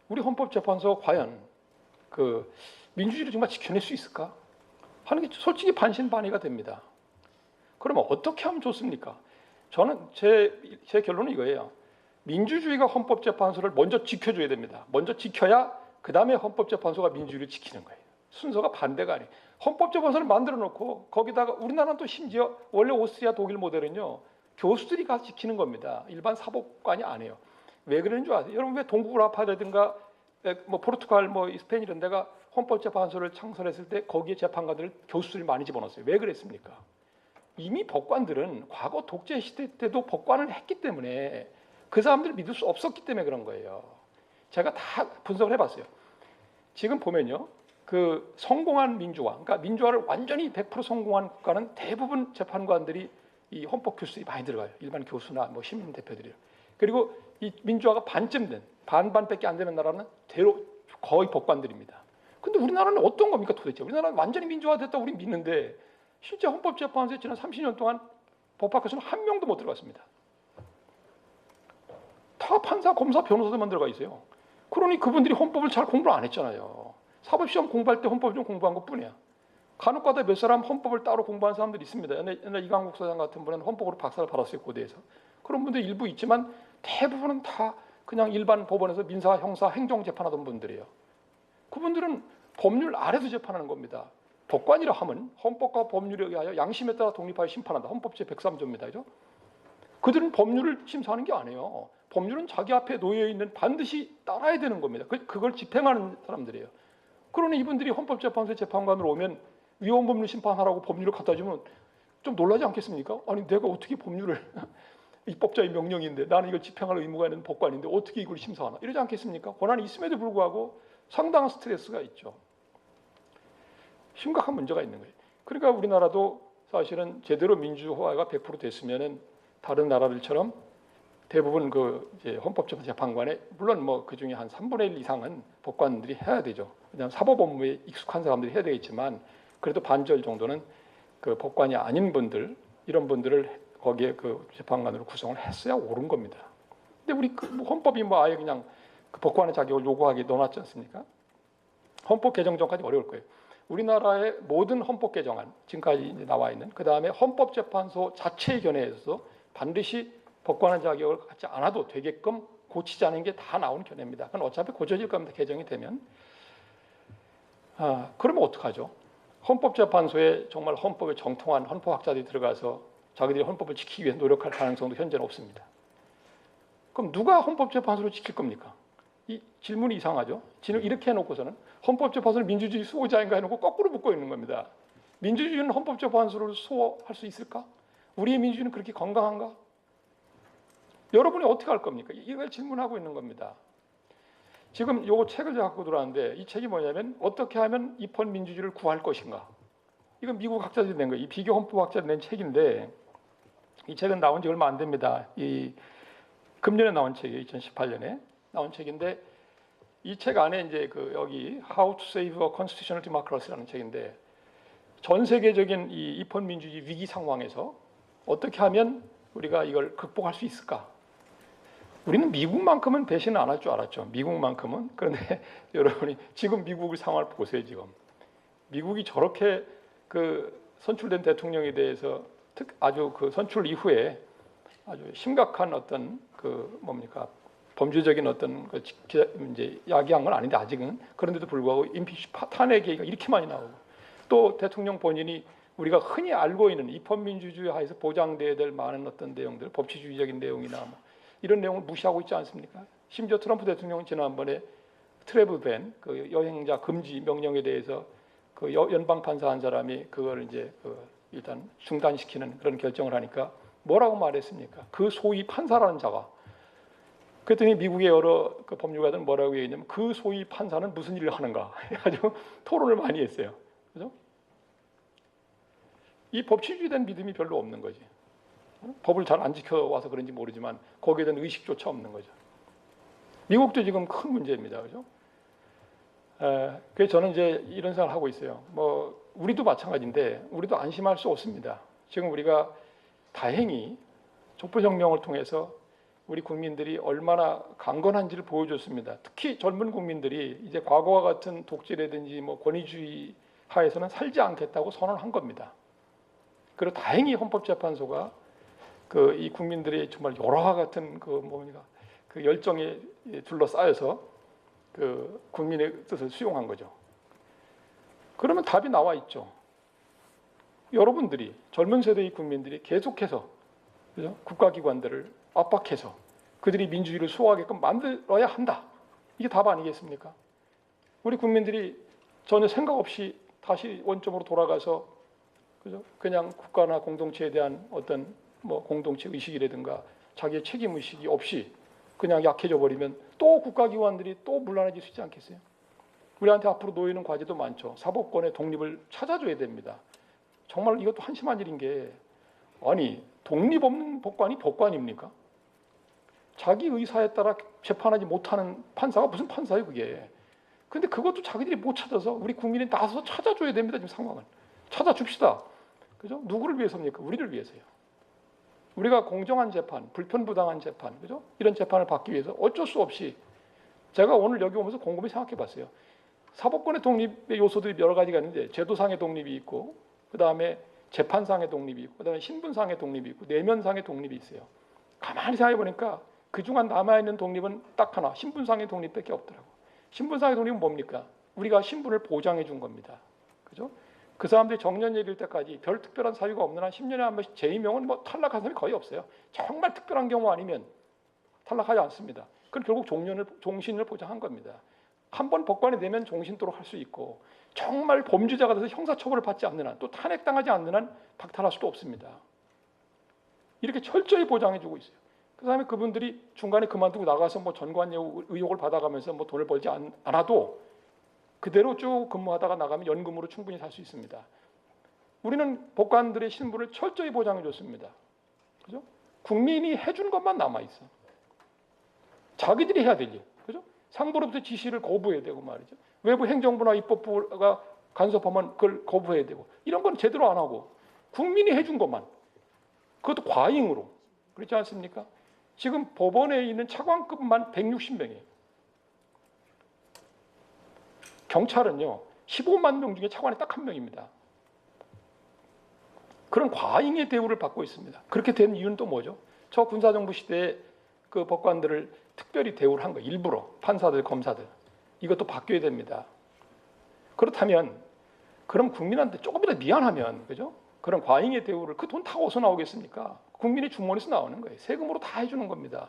우리 헌법재판소가 과연 그 민주주의를 정말 지켜낼 수 있을까 하는 게 솔직히 반신반의가 됩니다. 그러면 어떻게 하면 좋습니까? 저는 제 결론은 이거예요. 민주주의가 헌법재판소를 먼저 지켜줘야 됩니다. 먼저 지켜야 그 다음에 헌법재판소가 민주주의를 지키는 거예요. 순서가 반대가 아니에요. 헌법재판소를 만들어 놓고 거기다가 우리나라는 또 심지어 원래 오스트리아 독일 모델은요, 교수들이 가서 지키는 겁니다. 일반 사법관이 안 해요. 왜 그러는 줄 아세요? 여러분 왜 동북아파라든가 뭐 포르투갈, 뭐 스페인 이런 데가 헌법재판소를 창설했을 때 거기에 재판관들을 교수들이 많이 집어넣었어요. 왜 그랬습니까? 이미 법관들은 과거 독재 시대 때도 법관을 했기 때문에 그 사람들을 믿을 수 없었기 때문에 그런 거예요. 제가 다 분석을 해봤어요. 지금 보면요, 그 성공한 민주화, 그러니까 민주화를 완전히 100% 성공한 국가는 대부분 재판관들이 이 헌법 교수들이 많이 들어가요. 일반 교수나 뭐 시민 대표들이요. 그리고 이 민주화가 반쯤 된, 반밖에 안 되는 나라는 대로 거의 법관들입니다. 근데 우리나라는 어떤 겁니까 도대체? 우리나라는 완전히 민주화됐다고 우리 믿는데 실제 헌법재판소에 지난 30년 동안 법학 교수는 한 명도 못 들어갔습니다. 다 판사, 검사, 변호사들만 들어가 있어요. 그러니 그분들이 헌법을 잘 공부를 안 했잖아요. 사법시험 공부할 때 헌법을 좀 공부한 것뿐이야. 간혹가다 몇 사람 헌법을 따로 공부한 사람들이 있습니다. 옛날 이강국 소장 같은 분은 헌법으로 박사를 받았어요, 고대에서. 그런 분들이 일부 있지만 대부분은 다 그냥 일반 법원에서 민사, 형사, 행정 재판하던 분들이에요. 그분들은 법률 아래서 재판하는 겁니다. 법관이라 하면 헌법과 법률에 의하여 양심에 따라 독립하여 심판한다. 헌법 제103조입니다. 그죠? 그들은 법률을 심사하는 게 아니에요. 법률은 자기 앞에 놓여 있는 반드시 따라야 되는 겁니다. 그걸 집행하는 사람들이에요. 그러니 이분들이 헌법재판소에 재판관으로 오면 위헌법률 심판하라고 법률을 갖다 주면 좀 놀라지 않겠습니까? 아니 내가 어떻게 법률을 입법자의 명령인데 나는 이걸 집행할 의무가 있는 법관인데 어떻게 이걸 심사하나 이러지 않겠습니까? 권한이 있음에도 불구하고 상당한 스트레스가 있죠. 심각한 문제가 있는 거예요. 그러니까 우리나라도 사실은 제대로 민주화가 100% 됐으면은 다른 나라들처럼 대부분 그 이제 헌법재판관에 물론 뭐 그 중에 한 3분의 1 이상은 법관들이 해야 되죠. 왜냐하면 사법 업무에 익숙한 사람들이 해야 되겠지만 그래도 반절 정도는 그 법관이 아닌 분들 이런 분들을 거기에 그 재판관으로 구성을 했어야 옳은 겁니다. 근데 우리 그 헌법이 뭐 아예 그냥 그 법관의 자격을 요구하게 넣어놨지 않습니까? 헌법 개정 전까지 어려울 거예요. 우리나라의 모든 헌법 개정안 지금까지 이제 나와 있는 그 다음에 헌법재판소 자체의 견해에서 반드시 법관의 자격을 갖지 않아도 되게끔 고치지 않은 게 다 나오는 견해입니다. 그건 어차피 고쳐질 겁니다. 개정이 되면. 그러면 어떡하죠? 헌법재판소에 정말 헌법에 정통한 헌법학자들이 들어가서 자기들이 헌법을 지키기 위해 노력할 가능성도 현재는 없습니다. 그럼 누가 헌법재판소를 지킬 겁니까? 이 질문이 이상하죠? 이렇게 해놓고서는 헌법재판소는 민주주의 수호자인가 해놓고 거꾸로 묶고 있는 겁니다. 민주주의는 헌법재판소를 수호할 수 있을까? 우리의 민주주의는 그렇게 건강한가? 여러분이 어떻게 할 겁니까? 이걸 질문하고 있는 겁니다. 지금 요 책을 제가 갖고 들어왔는데 이 책이 뭐냐면 어떻게 하면 입헌 민주주의를 구할 것인가? 이건 미국 학자들이 낸 거예요. 이 비교 헌법학자들이 낸 책인데 이 책은 나온 지 얼마 안 됩니다. 이 금년에 나온 책이에요. 2018년에 나온 책인데 이 책 안에 이제 그 여기 How to Save a Constitutional Democracy라는 책인데 전 세계적인 이 입헌 민주주의 위기 상황에서 어떻게 하면 우리가 이걸 극복할 수 있을까? 우리는 미국만큼은 배신을 안 할 줄 알았죠. 미국만큼은. 그런데 여러분이 지금 미국의 상황을 보세요. 지금 미국이 저렇게 그 선출된 대통령에 대해서 아주 그 선출 이후에 아주 심각한 어떤 그 뭡니까 범죄적인 어떤 그 이제 야기한 건 아닌데 아직은 그런데도 불구하고 임피치 탄핵 얘기가 이렇게 많이 나오고 또 대통령 본인이 우리가 흔히 알고 있는 입헌민주주의 하에서 보장돼야 될 많은 어떤 내용들 법치주의적인 내용이나 뭐 이런 내용을 무시하고 있지 않습니까? 심지어 트럼프 대통령은 지난번에 트래블 밴, 그 여행자 금지 명령에 대해서 그 연방 판사 한 사람이 그걸 이제 그 일단 중단시키는 그런 결정을 하니까 뭐라고 말했습니까? 그 소위 판사라는 자가 그랬더니 미국의 여러 그 법률가들은 뭐라고 얘기했냐면 그 소위 판사는 무슨 일을 하는가 아주 토론을 많이 했어요. 그죠? 이 법치주의에 대한 믿음이 별로 없는 거지. 법을 잘 안 지켜와서 그런지 모르지만 거기에 대한 의식조차 없는 거죠. 미국도 지금 큰 문제입니다. 그죠? 그래서 저는 이제 이런 생각을 하고 있어요. 뭐 우리도 마찬가지인데 우리도 안심할 수 없습니다. 지금 우리가 다행히 촛불혁명을 통해서 우리 국민들이 얼마나 강건한지를 보여줬습니다. 특히 젊은 국민들이 이제 과거와 같은 독재라든지 뭐 권위주의 하에서는 살지 않겠다고 선언한 겁니다. 그리고 다행히 헌법재판소가 그 이 국민들의 정말 열화와 같은 그 뭡니까 그 열정에 둘러싸여서 그 국민의 뜻을 수용한 거죠. 그러면 답이 나와 있죠. 여러분들이 젊은 세대의 국민들이 계속해서 그죠? 국가기관들을 압박해서 그들이 민주주의를 수호하게끔 만들어야 한다. 이게 답 아니겠습니까? 우리 국민들이 전혀 생각 없이 다시 원점으로 돌아가서 그죠? 그냥 국가나 공동체에 대한 어떤 뭐 공동체 의식이라든가 자기의 책임 의식이 없이 그냥 약해져 버리면 또 국가기관들이 또 문란해질 수 있지 않겠어요? 우리한테 앞으로 놓이는 과제도 많죠. 사법권의 독립을 찾아줘야 됩니다. 정말 이것도 한심한 일인 게 아니 독립 없는 법관이 법관입니까? 자기 의사에 따라 재판하지 못하는 판사가 무슨 판사예요 그게. 근데 그것도 자기들이 못 찾아서 우리 국민이 나서서 찾아줘야 됩니다. 지금 상황은. 찾아줍시다. 그죠? 누구를 위해서입니까? 우리를 위해서요. 우리가 공정한 재판, 불편부당한 재판, 그죠? 이런 재판을 받기 위해서 어쩔 수 없이 제가 오늘 여기 오면서 곰곰이 생각해 봤어요. 사법권의 독립의 요소들이 여러 가지가 있는데 제도상의 독립이 있고 그 다음에 재판상의 독립이 있고 그 다음에 신분상의 독립이 있고 내면상의 독립이 있어요. 가만히 생각해 보니까 그중간 남아있는 독립은 딱 하나, 신분상의 독립밖에 없더라고. 신분상의 독립은 뭡니까? 우리가 신분을 보장해 준 겁니다. 그죠? 그 사람들이 정년 이를 때까지 별 특별한 사유가 없는 한 10년에 한 번씩 재임용은 뭐 탈락한 사람이 거의 없어요. 정말 특별한 경우 아니면 탈락하지 않습니다. 그건 결국 종신을 보장한 겁니다. 한 번 법관이 되면 종신토록 할 수 있고 정말 범죄자가 돼서 형사처벌을 받지 않는 한 또 탄핵당하지 않는 한 박탈할 수도 없습니다. 이렇게 철저히 보장해주고 있어요. 그 다음에 그분들이 중간에 그만두고 나가서 뭐 전관 의혹을 받아가면서 뭐 돈을 벌지 않아도 그대로 쭉 근무하다가 나가면 연금으로 충분히 살 수 있습니다. 우리는 법관들의 신분을 철저히 보장해줬습니다. 그죠? 국민이 해준 것만 남아있어. 자기들이 해야 될 일. 그죠? 상부로부터 지시를 거부해야 되고 말이죠. 외부 행정부나 입법부가 간섭하면 그걸 거부해야 되고 이런 건 제대로 안 하고 국민이 해준 것만 그것도 과잉으로 그렇지 않습니까? 지금 법원에 있는 차관급만 160명이에요. 경찰은요 15만 명 중에 차관이 딱 한 명입니다. 그런 과잉의 대우를 받고 있습니다. 그렇게 된 이유는 또 뭐죠? 저 군사정부 시대에 그 법관들을 특별히 대우를 한 거예요. 일부러 판사들, 검사들. 이것도 바뀌어야 됩니다. 그렇다면 그럼 국민한테 조금이라도 미안하면 그죠? 그런 과잉의 대우를 그 돈 다 어디서 나오겠습니까? 국민의 주머니에서 나오는 거예요. 세금으로 다 해주는 겁니다.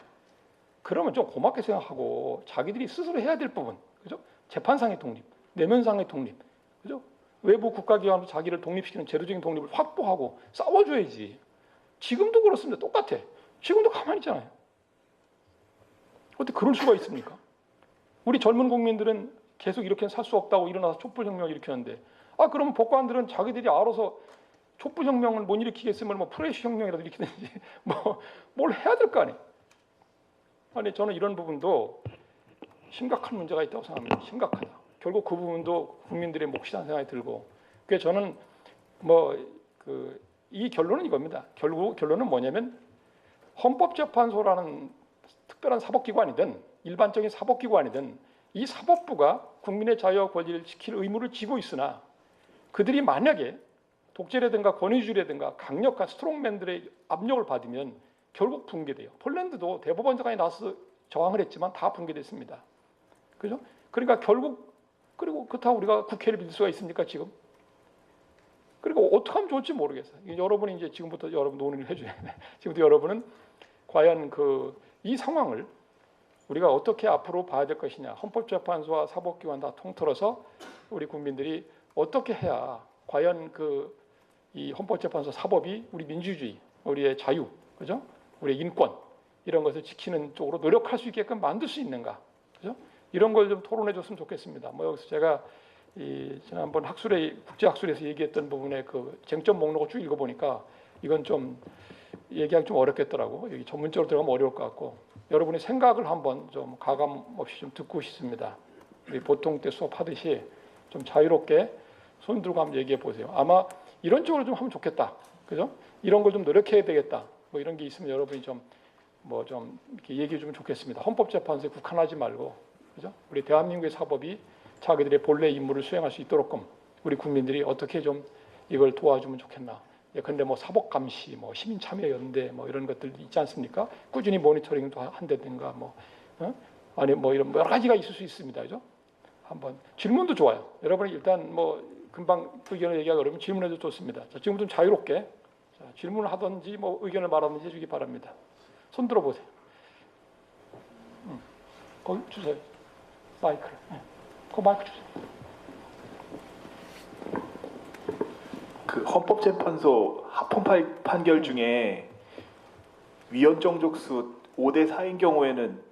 그러면 좀 고맙게 생각하고 자기들이 스스로 해야 될 부분, 그죠? 재판상의 독립, 내면상의 독립, 그죠? 외부 국가기관으로 자기를 독립시키는 제도적인 독립을 확보하고 싸워줘야지. 지금도 그렇습니다. 똑같아. 지금도 가만히 있잖아요. 어떻게 그럴 수가 있습니까? 우리 젊은 국민들은 계속 이렇게는 살 수 없다고 일어나서 촛불혁명을 일으켰는데 그러면 법관들은 자기들이 알아서 촛불혁명을 못 일으키겠으면 뭐 프레시혁명이라도 일으키든지 뭘 해야 될 거 아니에요. 아니 저는 이런 부분도 심각한 문제가 있다고 생각합니다. 심각하다. 결국 그 부분도 국민들의 몫이라는 생각이 들고 그래서 저는 이 결론은 이겁니다. 결국 결론은 뭐냐면 헌법재판소라는 특별한 사법기관이든 일반적인 사법기관이든 이 사법부가 국민의 자유와 권리를 지킬 의무를 지고 있으나 그들이 만약에 독재라든가 권위주의라든가 강력한 스트롱맨들의 압력을 받으면 결국 붕괴돼요. 폴란드도 대법원장이 나서 저항을 했지만 다 붕괴됐습니다. 그죠? 그러니까 결국 그리고 그렇다고 우리가 국회를 믿을 수가 있습니까 지금? 그리고 어떻게 하면 좋을지 모르겠어요. 여러분이 이제 지금부터 여러분 논의를 해줘야 돼. 지금부터 여러분은 과연 이 상황을 우리가 어떻게 앞으로 봐야 될 것이냐. 헌법재판소와 사법기관 다 통틀어서 우리 국민들이 어떻게 해야 과연 이 헌법재판소 사법이 우리 민주주의, 우리의 자유, 그죠? 우리의 인권 이런 것을 지키는 쪽으로 노력할 수 있게끔 만들 수 있는가, 그죠? 이런 걸 좀 토론해줬으면 좋겠습니다. 여기서 제가 지난번 국제학술에서 얘기했던 부분의 그 쟁점 목록을 쭉 읽어보니까 이건 좀 얘기하기 좀 어렵겠더라고. 여기 전문적으로 들어가면 어려울 것 같고 여러분의 생각을 한번 좀 가감 없이 좀 듣고 싶습니다. 우리 보통 때 수업하듯이 좀 자유롭게 손 들고 한번 얘기해 보세요. 아마 이런 쪽으로 좀 하면 좋겠다, 그죠? 이런 걸 좀 노력해야 되겠다. 이런 게 있으면 여러분이 좀 이렇게 얘기해 주면 좋겠습니다. 헌법재판소에 국한하지 말고, 그죠? 우리 대한민국의 사법이 자기들의 본래 임무를 수행할 수 있도록끔 우리 국민들이 어떻게 좀 이걸 도와주면 좋겠나. 근데 사법감시, 시민참여연대 이런 것들 있지 않습니까? 꾸준히 모니터링도 한다든가 아니 이런 여러 가지가 있을 수 있습니다, 그죠? 한번 질문도 좋아요. 여러분이 일단 금방 의견을 얘기하기 어려우면 질문해도 좋습니다. 자, 지금 좀 자유롭게 질문을 하든지 의견을 말하든지 해주기 바랍니다. 손 들어보세요. 거기 주세요. 마이크를. 그 마이크 주세요. 그 헌법재판소 합헌 판결 중에 위헌 정족수 5대 4인 경우에는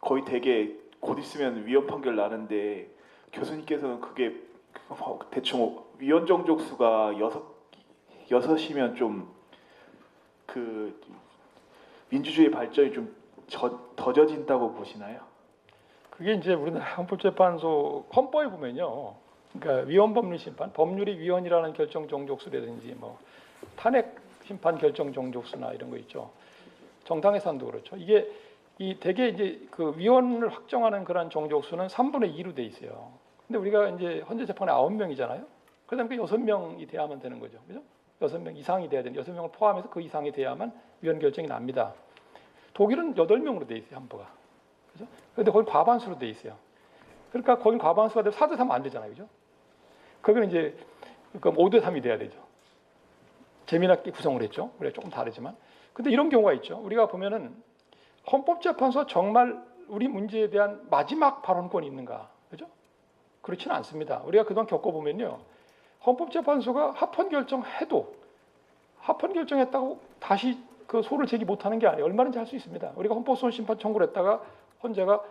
거의 대개 곧 있으면 위헌 판결 나는데 교수님께서는 그게 대충 위헌 정족수가 6이면 좀 민주주의 발전이 좀 더뎌진다고 보시나요? 그게 이제 우리나라 헌법재판소 헌법에 보면요. 그러니까 위헌법률 심판, 법률이 위헌이라는 결정 정족수라든지 탄핵 심판 결정 정족수나 이런 거 있죠. 정당 해산도 그렇죠. 이게 대개 이제 그 위헌을 확정하는 그런 정족수는 3분의 2로 돼 있어요. 근데 우리가 이제 헌재 재판에 9명이잖아요. 그다음에 그 6명이 돼야만 되는 거죠. 그죠? 6명 이상이 돼야 되는 6명을 포함해서 그 이상이 돼야만 위헌 결정이 납니다. 독일은 8명으로 돼 있어요, 헌법가. 그죠? 그런데 거기 과반수로 돼 있어요. 그러니까 거기 과반수가 되면 4대 3 안 되잖아요. 그죠? 거기는 이제 그러니까 5대 3이 돼야 되죠. 재미나게 구성을 했죠. 그래 조금 다르지만. 근데 이런 경우가 있죠. 우리가 보면은 헌법재판소가 정말 우리 문제에 대한 마지막 발언권이 있는가? 그죠? 그렇지는 않습니다. 우리가 그동안 겪어보면요. 헌법재판소가 합헌 결정해도 합헌 결정했다고 다시 그 소를 제기 못하는 게 아니에요. 얼마든지 할 수 있습니다. 우리가 헌법소원 심판 청구를 했다가 헌재가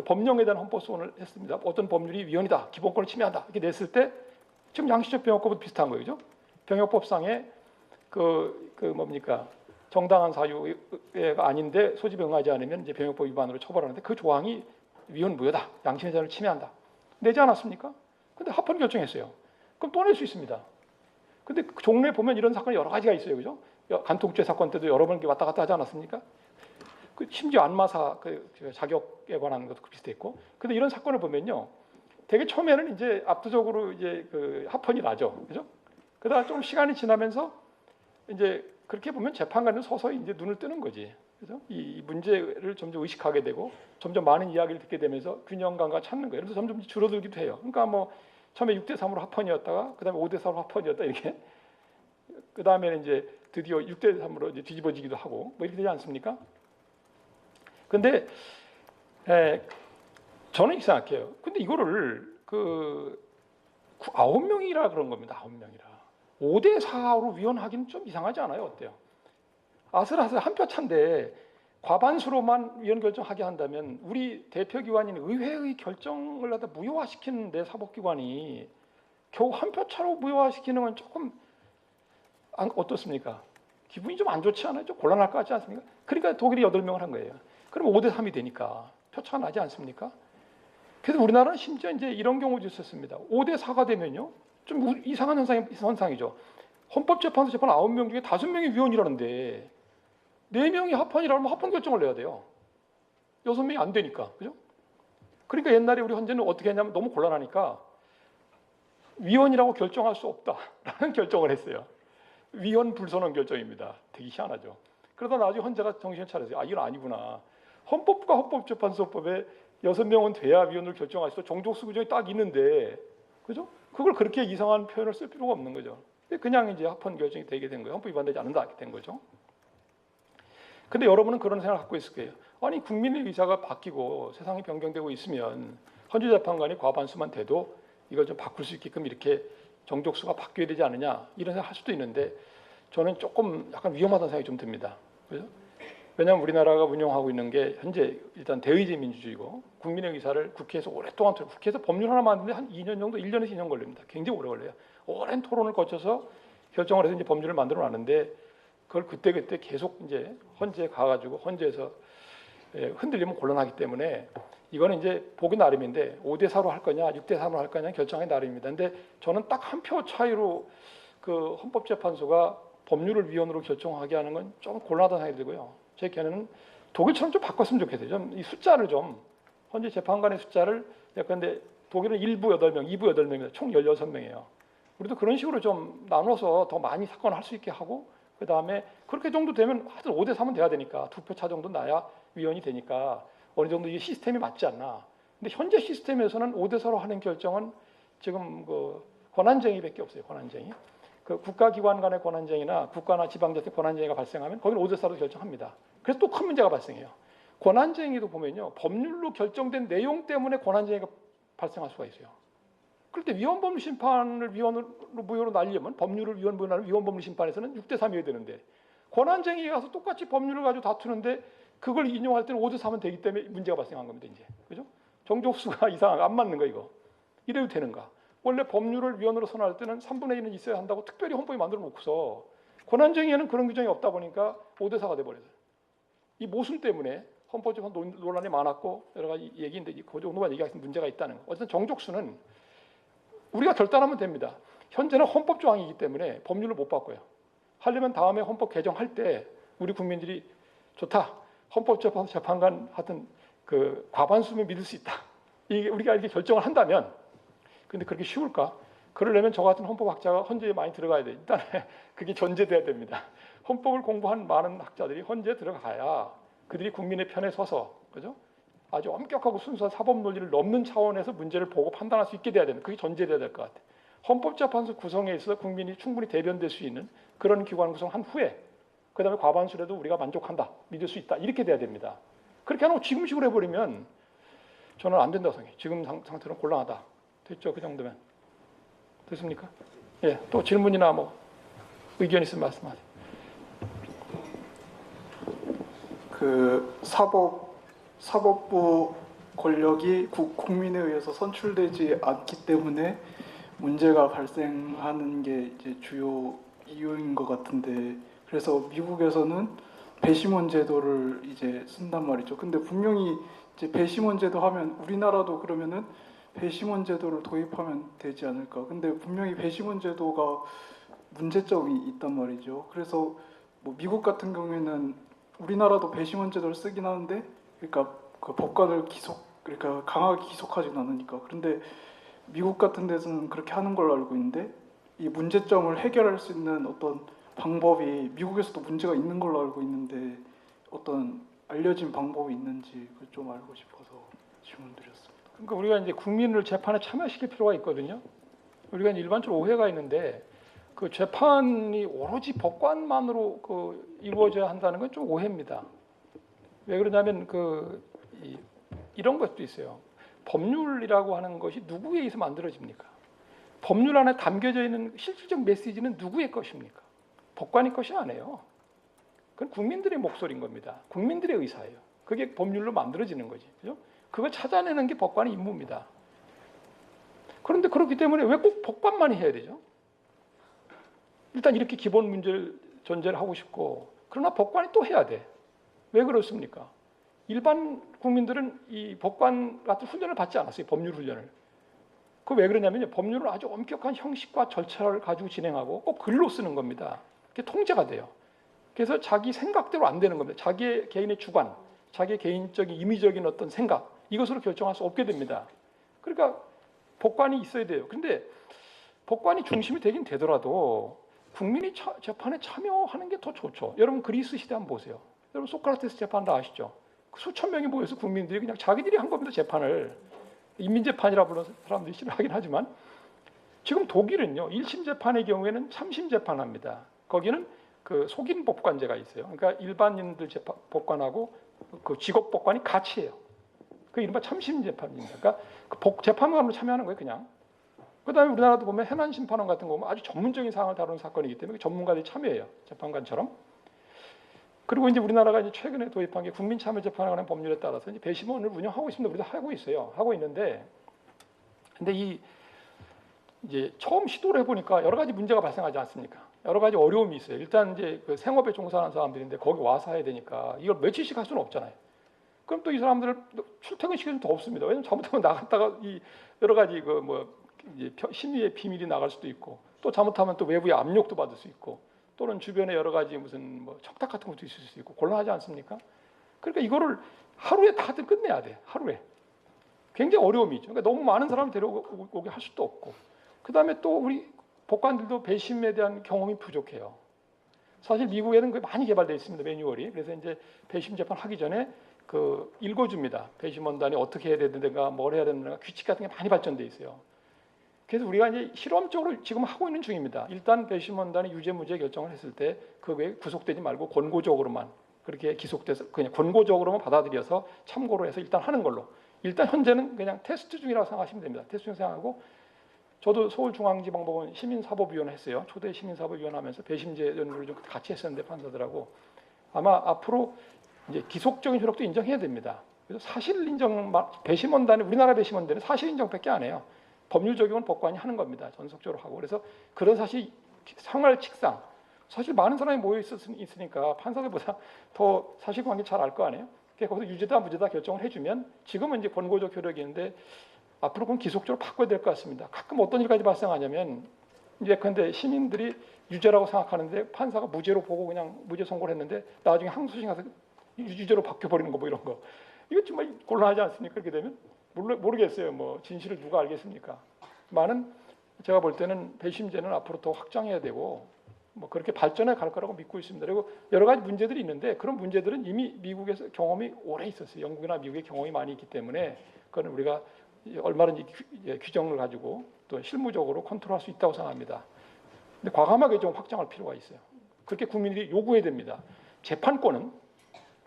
법령에 대한 헌법소원을 했습니다. 어떤 법률이 위헌이다, 기본권을 침해한다 이렇게 냈을 때 지금 양심적 병역법도 비슷한 거예요. 그죠? 병역법상에 뭡니까? 정당한 사유가 아닌데 소집에 응하지 않으면 이제 병역법 위반으로 처벌하는데 그 조항이 위헌무효다, 양심의 자유를 침해한다. 내지 않았습니까? 근데 합헌 결정했어요. 그럼 또 낼 수 있습니다. 근데 그 종래 보면 이런 사건이 여러 가지가 있어요. 그죠? 간통죄 사건 때도 여러 번 이렇게 왔다 갔다 하지 않았습니까? 그 심지어 안마사 자격에 관한 것도 비슷했고. 근데 이런 사건을 보면요. 되게 처음에는 이제 압도적으로 이제 그 합헌이 나죠. 그죠? 그러다가 좀 시간이 지나면서 이제 그렇게 보면 재판관은 서서히 이제 눈을 뜨는 거지. 그죠? 이 문제를 점점 의식하게 되고 점점 많은 이야기를 듣게 되면서 균형 감각을 찾는 거예요. 그래서 점점 줄어들기도 해요. 그러니까 뭐 처음에 6대 3으로 합헌이었다가 그다음에 5대 4로 합헌이었다 이렇게. 그다음에는 이제 드디어 6대 3으로 이제 뒤집어지기도 하고 뭐 이렇게 되지 않습니까? 근데 저는 이렇게 생각해요. 근데 이거를 그 9명이라 그런 겁니다. 9명이라. 5대 4로 위헌하기는 좀 이상하지 않아요? 어때요? 아슬아슬 한 표 차인데 과반수로만 위헌 결정하게 한다면 우리 대표기관인 의회의 결정을 갖다 무효화시키는데 사법기관이 겨우 한 표 차로 무효화시키는 건 조금 어떻습니까? 기분이 좀 안 좋지 않아요? 좀 곤란할 것 같지 않습니까? 그러니까 독일이 8명을 한 거예요. 그럼 5대 3이 되니까 표차가 나지 않습니까? 그래서 우리나라는 심지어 이제 이런 경우도 있었습니다. 5대 4가 되면요. 좀 이상한 현상이죠. 헌법재판소 재판 9명 중에 5명이 위헌이라는데 4명이 합헌이라면 합헌 결정을 내야 돼요. 6명이 안 되니까. 그죠? 그러니까 옛날에 우리 헌재는 어떻게 했냐면 너무 곤란하니까 위헌이라고 결정할 수 없다라는 결정을 했어요. 위헌 불선언 결정입니다. 되게 희한하죠. 그러다 나중에 헌재가 정신을 차려서 이건 아니구나. 헌법과 헌법재판소법에 6명은 돼야 위헌을 결정할 수 있어. 종족수 규정이 딱 있는데, 그죠? 그걸 그렇게 이상한 표현을 쓸 필요가 없는 거죠. 그냥 이제 합헌 결정이 되게 된 거예요. 헌법 위반되지 않는다 이렇게 된 거죠. 근데 여러분은 그런 생각을 갖고 있을 거예요. 아니 국민의 의사가 바뀌고 세상이 변경되고 있으면 헌재재판관이 과반수만 돼도 이걸 좀 바꿀 수 있게끔 이렇게 정족수가 바뀌어야 되지 않느냐 이런 생각 할 수도 있는데 저는 조금 약간 위험하다는 생각이 좀 듭니다. 그죠? 왜냐하면 우리나라가 운영하고 있는 게 현재 일단 대의제 민주주의고 국민의 의사를 국회에서 오랫동안 국회에서 법률 하나 만드는데 한 2년 정도 1년에서 2년 걸립니다. 굉장히 오래 걸려요. 오랜 토론을 거쳐서 결정을 해서 이제 법률을 만들어 놨는데 그걸 그때 계속 이제 헌재에 가가지고 헌재에서 흔들리면 곤란하기 때문에 이거는 이제 보기 나름인데 5대 4로 할 거냐 6대 3으로 할 거냐 결정하기 나름입니다. 근데 저는 딱 한 표 차이로 그 헌법재판소가 법률을 위헌으로 결정하게 하는 건 좀 곤란하다는 생각이 들고요. 제 견해는 독일처럼 좀 바꿨으면 좋겠어요. 좀 이 숫자를 좀 헌재 재판관의 숫자를 근데 독일은 1부 8명, 2부 8명입니다. 총 16명이에요. 우리도 그런 식으로 좀 나눠서 더 많이 사건을 할 수 있게 하고 그 다음에 그렇게 정도 되면 하여튼 5대 3은 돼야 되니까 2표 차 정도 나야 위헌이 되니까 어느 정도 이 시스템이 맞지 않나. 근데 현재 시스템에서는 5대 4로 하는 결정은 지금 그 권한쟁의밖에 없어요. 권한쟁의. 그 국가기관 간의 권한쟁의나 국가나 지방자치 권한쟁의가 발생하면 거기는 5대 4로 결정합니다. 그래서 또 큰 문제가 발생해요. 권한쟁의도 보면요. 법률로 결정된 내용 때문에 권한쟁의가 발생할 수가 있어요. 그럴 때 위헌법률 심판을 위헌으로 무효로 날리려면 법률을 위헌 무효로 날리면 위헌법률 심판에서는 6대 3이어야 되는데 권한쟁의에 가서 똑같이 법률을 가지고 다투는데 그걸 인용할 때는 5대 3은 되기 때문에 문제가 발생한 겁니다. 이제 그죠? 정족수가 이상한 안 맞는 거 이거. 이래도 되는가? 원래 법률을 위헌으로 선언할 때는 3분의 1은 있어야 한다고 특별히 헌법에 만들어 놓고서 권한쟁의에는 그런 규정이 없다 보니까 5대 4가 돼버려요. 이 모순 때문에 헌법재판 논란이 많았고 여러 가지 얘기인데 그 정도만 얘기하는 문제가 있다는 거. 어쨌든 정족수는 우리가 결단하면 됩니다. 현재는 헌법 조항이기 때문에 법률을 못 바꿔요. 하려면 다음에 헌법 개정할 때 우리 국민들이 좋다. 헌법재판소 재판관 하여튼 그 과반수면 믿을 수 있다. 이게 우리가 이렇게 결정을 한다면 근데 그렇게 쉬울까? 그러려면 저 같은 헌법학자가 헌재에 많이 들어가야 돼. 일단 그게 전제돼야 됩니다. 헌법을 공부한 많은 학자들이 헌재에 들어가야 그들이 국민의 편에 서서 그죠? 아주 엄격하고 순수한 사법 논리를 넘는 차원에서 문제를 보고 판단할 수 있게 돼야 되는 그게 전제돼야 될 것 같아요. 헌법재판소 구성에 있어서 국민이 충분히 대변될 수 있는 그런 기관 구성한 후에 그다음에 과반수라도 우리가 만족한다, 믿을 수 있다 이렇게 돼야 됩니다. 그렇게 안 하고 지금식으로 해버리면 저는 안 된다고 생각해요. 지금 상태는 곤란하다. 됐죠? 그 정도면 됐습니까? 예, 또 질문이나 뭐 의견 있으면 말씀하세요. 그 사법부 권력이 국민에 의해서 선출되지 않기 때문에 문제가 발생하는 게 이제 주요 이유인 것 같은데, 그래서 미국에서는 배심원 제도를 이제 쓴단 말이죠. 근데 분명히 이제 배심원 제도 하면 우리나라도 그러면은 배심원 제도를 도입하면 되지 않을까. 근데 분명히 배심원 제도가 문제점이 있단 말이죠. 그래서 뭐 미국 같은 경우에는 우리나라도 배심원 제도를 쓰긴 하는데, 그러니까 그 법관을 그러니까 강하게 기속하지는 않으니까. 그런데 미국 같은 데서는 그렇게 하는 걸로 알고 있는데, 이 문제점을 해결할 수 있는 어떤 방법이 미국에서도 문제가 있는 걸로 알고 있는데 어떤 알려진 방법이 있는지 그걸 좀 알고 싶어서 질문드렸습니다. 그러니까 우리가 이제 국민을 재판에 참여시킬 필요가 있거든요. 우리가 이제 일반적으로 오해가 있는데 그 재판이 오로지 법관만으로 이루어져야 한다는 건 좀 오해입니다. 왜 그러냐면 이런 것도 있어요. 법률이라고 하는 것이 누구에 의해서 만들어집니까? 법률 안에 담겨져 있는 실질적 메시지는 누구의 것입니까? 법관의 것이 아니에요. 그건 국민들의 목소리인 겁니다. 국민들의 의사예요. 그게 법률로 만들어지는 거지. 그죠? 그걸 찾아내는 게 법관의 임무입니다. 그런데 그렇기 때문에 왜 꼭 법관만이 해야 되죠? 일단 이렇게 기본 문제를 전제를 하고 싶고, 그러나 법관이 또 해야 돼. 왜 그렇습니까? 일반 국민들은 이 법관 같은 훈련을 받지 않았어요. 법률 훈련을. 그 왜 그러냐면요, 법률은 아주 엄격한 형식과 절차를 가지고 진행하고 꼭 글로 쓰는 겁니다. 그게 통제가 돼요. 그래서 자기 생각대로 안 되는 겁니다. 자기의 개인의 주관, 자기의 개인적인 임의적인 어떤 생각, 이것으로 결정할 수 없게 됩니다. 그러니까 법관이 있어야 돼요. 근데 법관이 중심이 되긴 되더라도 국민이 재판에 참여하는 게 더 좋죠. 여러분 그리스 시대 한번 보세요. 여러분 소크라테스 재판 다 아시죠? 수천 명이 모여서 국민들이 그냥 자기들이 한 겁니다. 재판을. 인민재판이라 부르는 사람들이 싫어하긴 하지만 지금 독일은요, 1심 재판의 경우에는 3심 재판합니다. 거기는 그 속인 법관제가 있어요. 그러니까 일반인들 법관하고 그 직업 법관이 같이 해요. 그 이른바 참심 재판입니다. 그러니까 그 재판관으로 참여하는 거예요, 그냥. 그다음에 우리나라도 보면 해난 심판원 같은 거 보면 아주 전문적인 사항을 다루는 사건이기 때문에 전문가들이 참여해요, 재판관처럼. 그리고 이제 우리나라가 이제 최근에 도입한 게 국민참여재판에 관한 법률에 따라서 이제 배심원을 운영하고 있습니다. 우리도 하고 있어요. 하고 있는데, 근데 이제 처음 시도를 해보니까 여러 가지 문제가 발생하지 않습니까? 여러 가지 어려움이 있어요. 일단 이제 그 생업에 종사하는 사람들인데 거기 와서 해야 되니까 이걸 며칠씩 할 수는 없잖아요. 그럼 또 이 사람들을 출퇴근 시켜주면 더 없습니다. 왜냐면 잘못하면 나갔다가 이 여러 가지 이제 심의의 비밀이 나갈 수도 있고, 또 잘못하면 또 외부의 압력도 받을 수 있고, 또는 주변에 여러 가지 무슨 척탁 같은 것도 있을 수 있고 곤란하지 않습니까? 그러니까 이거를 하루에 다들 끝내야 돼. 하루에. 굉장히 어려움이 있죠. 그러니까 너무 많은 사람을 데려오게 할 수도 없고, 그 다음에 또 우리 법관들도 배심에 대한 경험이 부족해요. 사실 미국에는 그게 많이 개발되어 있습니다, 매뉴얼이. 그래서 이제 배심 재판 하기 전에 읽어줍니다. 배심원단이 어떻게 해야 되는가, 뭘 해야 되는가, 규칙 같은 게 많이 발전되어 있어요. 그래서 우리가 이제 실험적으로 지금 하고 있는 중입니다. 일단 배심원단이 유죄 무죄 결정을 했을 때 그거에 구속되지 말고 권고적으로만 그렇게 기속돼서 그냥 권고적으로만 받아들여서 참고로 해서 일단 하는 걸로. 일단 현재는 그냥 테스트 중이라고 생각하시면 됩니다. 테스트 중 생각하고, 저도 서울중앙지방법원 시민사법위원 했어요. 초대 시민사법위원 하면서 배심제 연구를 좀 같이 했었는데 판사들하고, 아마 앞으로 이제 기속적인 효력도 인정해야 됩니다. 그래서 사실 인정, 배심원단이 우리나라 배심원단은 사실 인정밖에 안 해요. 법률 적용은 법관이 하는 겁니다. 전속적으로 하고. 그래서 그런 사실 생활 칙상, 사실 많은 사람이 모여 있으니까 판사들보다 더 사실관계 잘 알 거 아니에요. 그래서 거기서 유죄다 무죄다 결정을 해주면, 지금은 이제 권고적 효력이 있는데 앞으로 그건 기속적으로 바꿔야 될 것 같습니다. 가끔 어떤 일까지 발생하냐면, 이제 근데 시민들이 유죄라고 생각하는데 판사가 무죄로 보고 그냥 무죄 선고를 했는데 나중에 항소심 가서 유죄로 바뀌어버리는 거, 뭐 이런 거. 이거 정말 곤란하지 않습니까? 그렇게 되면 모르겠어요. 뭐 진실을 누가 알겠습니까? 많은, 제가 볼 때는 배심제는 앞으로 더 확장해야 되고 뭐 그렇게 발전해 갈 거라고 믿고 있습니다. 그리고 여러 가지 문제들이 있는데 그런 문제들은 이미 미국에서 경험이 오래 있었어요. 영국이나 미국의 경험이 많이 있기 때문에 그건 우리가 얼마든지 규정을 가지고 또 실무적으로 컨트롤할 수 있다고 생각합니다. 근데 과감하게 좀 확장할 필요가 있어요. 그렇게 국민들이 요구해야 됩니다. 재판권은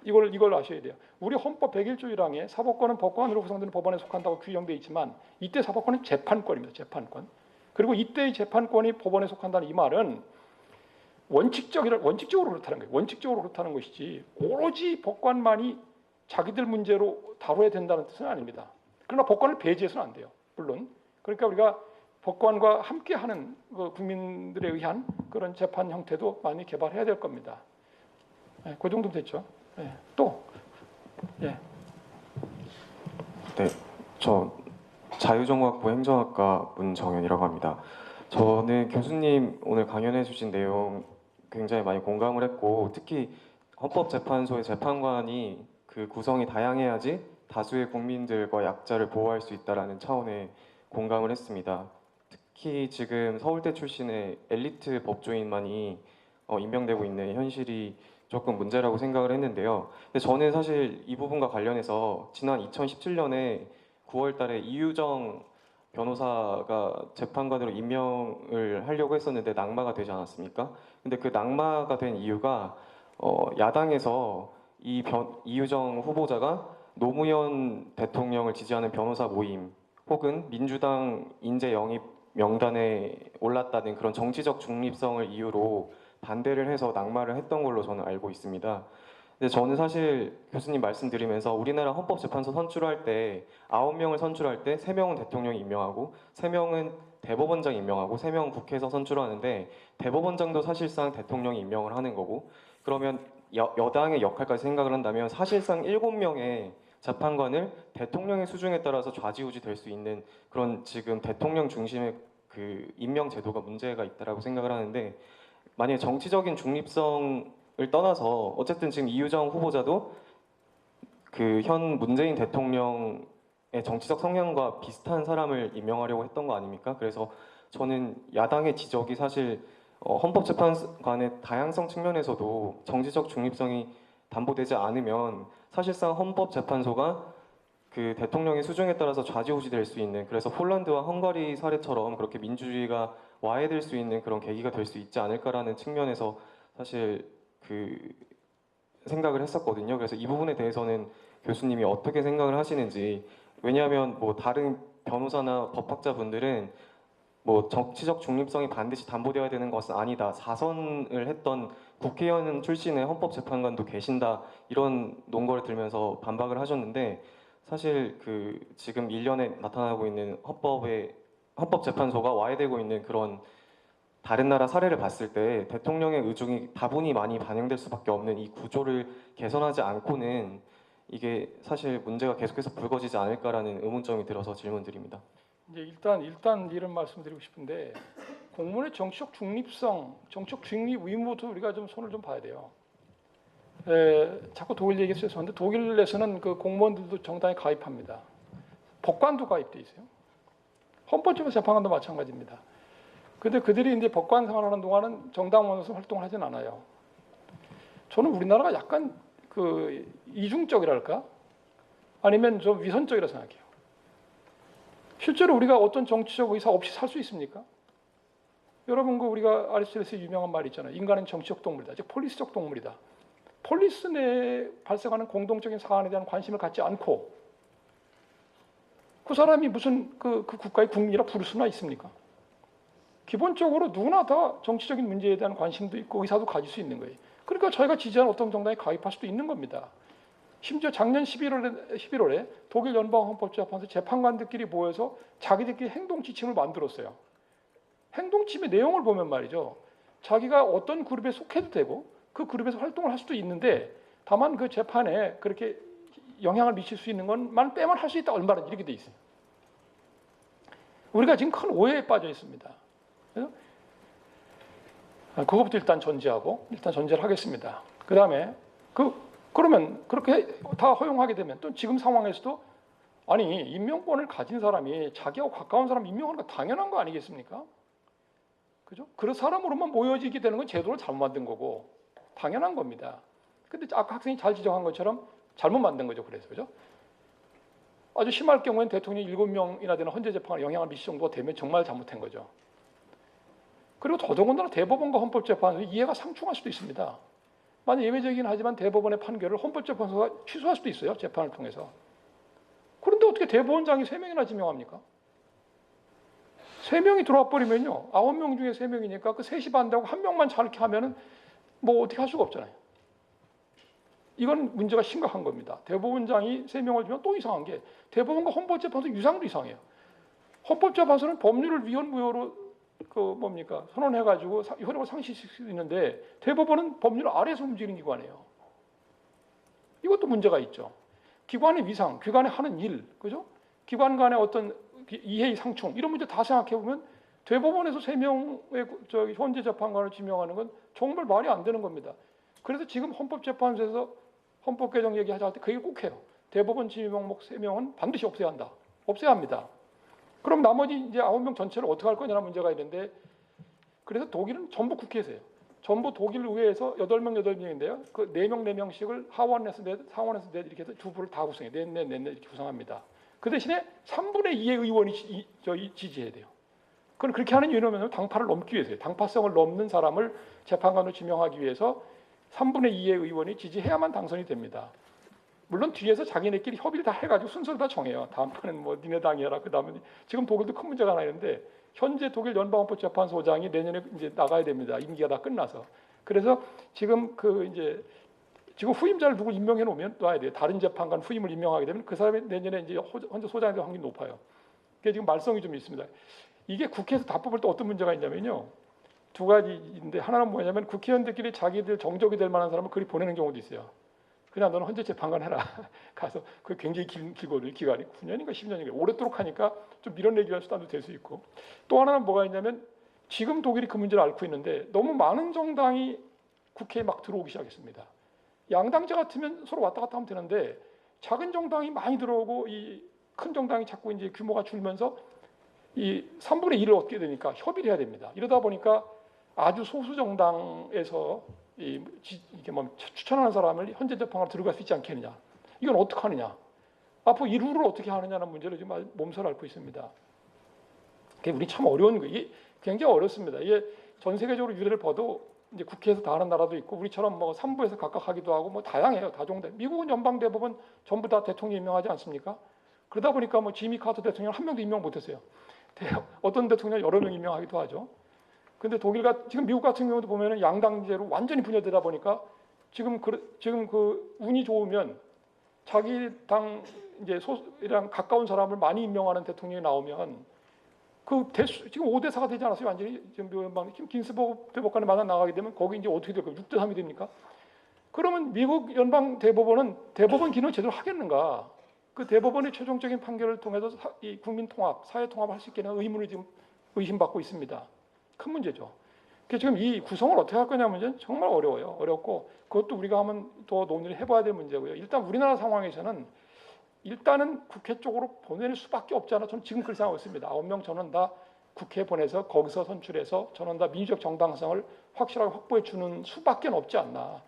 이걸 아셔야 돼요. 우리 헌법 101조 1항에 사법권은 법관으로 구성되는 법원에 속한다고 규정되어 있지만 이때 사법권은 재판권입니다. 재판권. 그리고 이때의 재판권이 법원에 속한다는 이 말은 원칙적으로 그렇다는 거예요. 원칙적으로 그렇다는 것이지 오로지 법관만이 자기들 문제로 다뤄야 된다는 뜻은 아닙니다. 그러나 법관을 배제해서는 안 돼요. 물론. 그러니까 우리가 법관과 함께하는 국민들에 의한 그런 재판 형태도 많이 개발해야 될 겁니다. 네, 그 정도 됐죠. 네, 또. 예. 네, 저 자유정보학부 행정학과 문정현이라고 합니다. 저는 교수님 오늘 강연해 주신 내용 굉장히 많이 공감을 했고, 특히 헌법재판소의 재판관이 그 구성이 다양해야지 다수의 국민들과 약자를 보호할 수 있다라는 차원의 공감을 했습니다. 특히 지금 서울대 출신의 엘리트 법조인만이 임명되고 있는 현실이 조금 문제라고 생각을 했는데요. 근데 저는 사실 이 부분과 관련해서 지난 2017년에 9월 달에 이유정 변호사가 재판관으로 임명을 하려고 했었는데 낙마가 되지 않았습니까? 근데 그 낙마가 된 이유가 야당에서 이유정 후보자가 노무현 대통령을 지지하는 변호사 모임 혹은 민주당 인재 영입 명단에 올랐다는 그런 정치적 중립성을 이유로 반대를 해서 낙마를 했던 걸로 저는 알고 있습니다. 근데 저는 사실 교수님 말씀드리면서 우리나라 헌법재판소 선출할 때 9명을 선출할 때 3명은 대통령이 임명하고 3명은 대법원장이 임명하고 3명은 국회에서 선출하는데 대법원장도 사실상 대통령이 임명을 하는 거고, 그러면 여당의 역할까지 생각을 한다면 사실상 7명의 재판관을 대통령의 수중에 따라서 좌지우지 될 수 있는 그런 지금 대통령 중심의 그 임명 제도가 문제가 있다라고 생각을 하는데, 만약에 정치적인 중립성을 떠나서 어쨌든 지금 이유정 후보자도 그 현 문재인 대통령의 정치적 성향과 비슷한 사람을 임명하려고 했던 거 아닙니까? 그래서 저는 야당의 지적이 사실 헌법재판관의 다양성 측면에서도 정치적 중립성이 담보되지 않으면 사실상 헌법재판소가 그 대통령의 수중에 따라서 좌지우지될 수 있는, 그래서 폴란드와 헝가리 사례처럼 그렇게 민주주의가 와해될 수 있는 그런 계기가 될 수 있지 않을까라는 측면에서 사실 그 생각을 했었거든요. 그래서 이 부분에 대해서는 교수님이 어떻게 생각을 하시는지, 왜냐하면 뭐 다른 변호사나 법학자분들은 뭐 정치적 중립성이 반드시 담보되어야 되는 것은 아니다, 4선을 했던 국회의원 출신의 헌법재판관도 계신다, 이런 논거를 들면서 반박을 하셨는데, 사실 그 지금 1년에 나타나고 있는 헌법재판소가 와해되고 있는 그런 다른 나라 사례를 봤을 때 대통령의 의중이 다분히 많이 반영될 수밖에 없는 이 구조를 개선하지 않고는 이게 사실 문제가 계속해서 불거지지 않을까라는 의문점이 들어서 질문드립니다. 이제 일단 이런 말씀드리고 싶은데, 공무원의 정치적 중립성, 정치적 중립 의무도 우리가 좀 손을 좀 봐야 돼요. 자꾸 독일 얘기해서 죄송한데 독일에서는 그 공무원들도 정당에 가입합니다. 법관도 가입돼 있어요. 헌법재판관도 마찬가지입니다. 근데 그들이 이제 법관 생활하는 동안은 정당원으로서 활동을 하진 않아요. 저는 우리나라가 약간 그 이중적이랄까? 아니면 좀 위선적이라 생각해요. 실제로 우리가 어떤 정치적 의사 없이 살 수 있습니까? 여러분, 우리가 아리스토텔레스의 유명한 말이 있잖아요. 인간은 정치적 동물이다. 즉 폴리스적 동물이다. 폴리스 내에 발생하는 공동적인 사안에 대한 관심을 갖지 않고 그 사람이 무슨 그 국가의 국민이라 부를 수나 있습니까? 기본적으로 누구나 다 정치적인 문제에 대한 관심도 있고 의사도 가질 수 있는 거예요. 그러니까 저희가 지지하는 어떤 정당에 가입할 수도 있는 겁니다. 심지어 작년 11월에 독일 연방헌법재판소 재판관들끼리 모여서 자기들끼리 행동 지침을 만들었어요. 행동 지침의 내용을 보면 말이죠, 자기가 어떤 그룹에 속해도 되고 그 그룹에서 활동을 할 수도 있는데, 다만 그 재판에 그렇게 영향을 미칠 수 있는 것만 빼면 할 수 있다, 얼마나 이렇게 돼 있어요. 우리가 지금 큰 오해에 빠져 있습니다. 그래서 그것부터 일단 전제를 하겠습니다. 그 다음에 그러면 그렇게 다 허용하게 되면 또 지금 상황에서도 아니 임명권을 가진 사람이 자기하고 가까운 사람 임명하는 거 당연한 거 아니겠습니까? 그죠? 그런 사람으로만 모여지게 되는 건 제도를 잘못 만든 거고 당연한 겁니다. 근데 아까 학생이 잘 지적한 것처럼 잘못 만든 거죠. 그래서 그죠? 아주 심할 경우에는 대통령이 7명이나 되는 헌재 재판에 영향을 미칠 정도가 되면 정말 잘못한 거죠. 그리고 더더군다나 대법원과 헌법재판소의 이해가 상충할 수도 있습니다. 만약 예외적이긴 하지만 대법원의 판결을 헌법재판소가 취소할 수도 있어요. 재판을 통해서. 그런데 어떻게 대법원장이 3명이나 지명합니까? 3명이 들어와 버리면요. 9명 중에 3명이니까 그 3시 반대하고 1명만 저렇게 하면은 뭐 어떻게 할 수가 없잖아요. 이건 문제가 심각한 겁니다. 대법원장이 3명을 주면 또 이상한 게 대법원과 헌법재판소 유상도 이상해요. 헌법재판소는 법률을 위헌무효로 선언해가지고 효력을 상실시킬 수 있는데 대법원은 법률 아래에서 움직이는 기관이에요. 이것도 문제가 있죠. 기관의 위상, 기관의 하는 일, 그죠? 기관 간의 어떤 이해의 상충 이런 문제 다 생각해 보면 대법원에서 3명의 현재 재판관을 지명하는 건 정말 말이 안 되는 겁니다. 그래서 지금 헌법재판소에서 헌법 개정 얘기하자 할 때 그게 꼭 해요. 대법원 지명목 3명은 반드시 없애야 한다. 없애야 합니다. 그럼 나머지 이제 9명 전체를 어떻게 할 거냐는 문제가 있는데 그래서 독일은 전부 국회에서 해요. 전부 독일 의회에서 8명, 8명인데요. 그 4명, 4명씩을 하원에서 넷, 상원에서 넷 이렇게 해서 두 부를 다 구성해요. 넷 이렇게 구성합니다. 그 대신에 3분의 2의 의원이 지지해야 돼요. 그건 그렇게 하는 이유는 당파를 넘기 위해서예요. 당파성을 넘는 사람을 재판관으로 지명하기 위해서 3분의 2의 의원이 지지해야만 당선이 됩니다. 물론 뒤에서 자기네끼리 협의를 다 해가지고 순서를 다 정해요. 다음 판은 뭐 니네 당이 해라. 그 다음에 지금 독일도 큰 문제가 하나 있는데 현재 독일 연방헌법재판소장이 내년에 이제 나가야 됩니다. 임기가 다 끝나서. 그래서 지금 지금 후임자를 누구 임명해 놓으면 놔야 돼요. 다른 재판관 후임을 임명하게 되면 그 사람이 내년에 이제 헌재 소장이 될 확률이 높아요. 그게 지금 말썽이 좀 있습니다. 이게 국회에서 다 뽑을 때 어떤 문제가 있냐면요. 두 가지인데 하나는 뭐냐면 국회의원들끼리 자기들 정적이 될 만한 사람을 그리 보내는 경우도 있어요. 그냥 너는 헌재 재판관 해라. 가서 그게 굉장히 길거든요. 기간이 9년인가 10년인가 오랫도록 하니까 좀 밀어내기 위한 수단도 될 수 있고 또 하나는 뭐가 있냐면 지금 독일이 그 문제를 앓고 있는데 너무 많은 정당이 국회에 막 들어오기 시작했습니다. 양당제 같으면 서로 왔다 갔다 하면 되는데 작은 정당이 많이 들어오고 이 큰 정당이 자꾸 이제 규모가 줄면서 이 3분의 1을 얻게 되니까 협의를 해야 됩니다. 이러다 보니까 아주 소수 정당에서 이게 뭐 추천하는 사람을 현재 재판관으로 들어갈 수 있지 않겠느냐. 이건 어떻게 하느냐. 앞으로 이 룰을 어떻게 하느냐는 문제를 지금 몸살 앓고 있습니다. 그게 우리 참 어려운 거예요. 이게 굉장히 어렵습니다. 이게 전 세계적으로 유례를 봐도 이제 국회에서 다 하는 나라도 있고 우리처럼 뭐 3부에서 각각 하기도 하고 뭐 다양해요. 다종대. 미국은 연방대법원 전부 다 대통령 임명하지 않습니까? 그러다 보니까 뭐 지미 카터 대통령 한 명도 임명 못했어요. 어떤 대통령 여러 명 임명하기도 하죠. 근데 지금 미국 같은 경우도 보면은 양당제로 완전히 분열되다 보니까 지금 그 운이 좋으면 자기 당 이제 소이랑 가까운 사람을 많이 임명하는 대통령이 나오면 지금 5대 4가 되지 않았어요? 완전히 지금 긴스버그 대법관에 만나 나가게 되면 거기 이제 어떻게 될까요? 6대 3이 됩니까? 그러면 미국 연방 대법원은 대법원 기능을 제대로 하겠는가? 그 대법원의 최종적인 판결을 통해서 이 국민 통합, 사회 통합을 할 수 있겠냐는 의문을 지금 의심받고 있습니다. 큰 문제죠. 그래서 지금 이 구성을 어떻게 할 거냐 문제는 정말 어려워요. 어렵고 그것도 우리가 한번 더 논의를 해봐야 될 문제고요. 일단 우리나라 상황에서는 일단은 국회 쪽으로 보낼 수밖에 없지 않아 저는 지금 그렇게 생각하고 있습니다. 9명 전원 다 국회에 보내서 거기서 선출해서 전원 다 민주적 정당성을 확실하게 확보해 주는 수밖에 없지 않나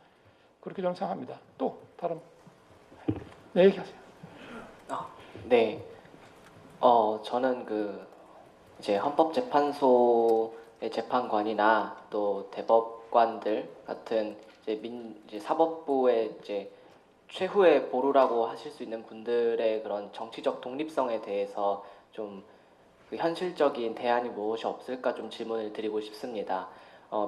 그렇게 저는 생각합니다. 또 다른 얘기하세요. 네, 저는 이제 헌법재판소의 재판관이나 또 대법관들 같은 이제 사법부의 이제 최후의 보루라고 하실 수 있는 분들의 그런 정치적 독립성에 대해서 좀 그 현실적인 대안이 무엇이 없을까 좀 질문을 드리고 싶습니다.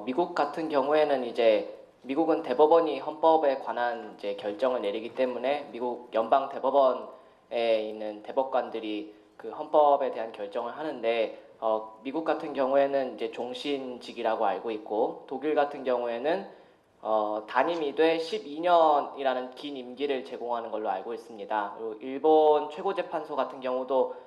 미국 같은 경우에는 이제 미국은 대법원이 헌법에 관한 이제 결정을 내리기 때문에 미국 연방 대법원에 있는 대법관들이 그 헌법에 대한 결정을 하는데 미국 같은 경우에는 이제 종신직이라고 알고 있고 독일 같은 경우에는 단임이 돼 12년이라는 긴 임기를 제공하는 걸로 알고 있습니다. 그리고 일본 최고재판소 같은 경우도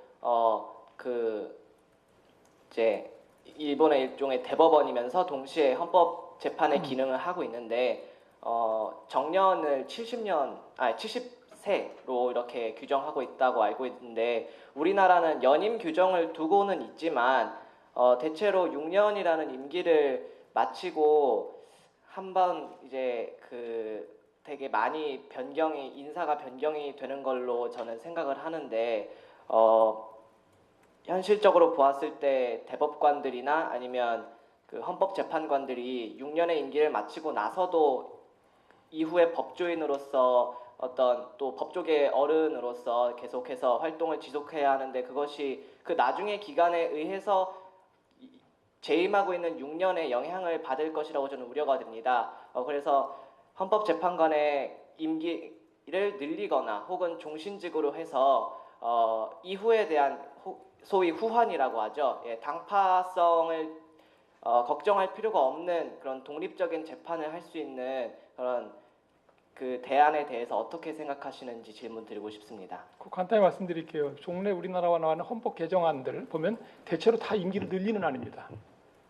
이제 일본의 일종의 대법원이면서 동시에 헌법 재판의 기능을 하고 있는데 정년을 70세로 이렇게 규정하고 있다고 알고 있는데 우리나라는 연임 규정을 두고는 있지만 대체로 6년이라는 임기를 마치고 한번 이제 되게 많이 인사가 변경이 되는 걸로 저는 생각을 하는데 현실적으로 보았을 때 대법관들이나 아니면 그 헌법재판관들이 6년의 임기를 마치고 나서도 이후에 법조인으로서 어떤 또 법조계 어른으로서 계속해서 활동을 지속해야 하는데 그것이 그 나중의 기간에 의해서 재임하고 있는 6년의 영향을 받을 것이라고 저는 우려가 됩니다. 그래서 헌법재판관의 임기를 늘리거나 혹은 종신직으로 해서 이후에 대한 소위 후환이라고 하죠. 예, 당파성을 걱정할 필요가 없는 그런 독립적인 재판을 할 수 있는 그런 그 대안에 대해서 어떻게 생각하시는지 질문 드리고 싶습니다. 간단히 말씀드릴게요. 종래 우리나라와 나오는 헌법 개정안들 보면 대체로 다 임기를 늘리는 안입니다.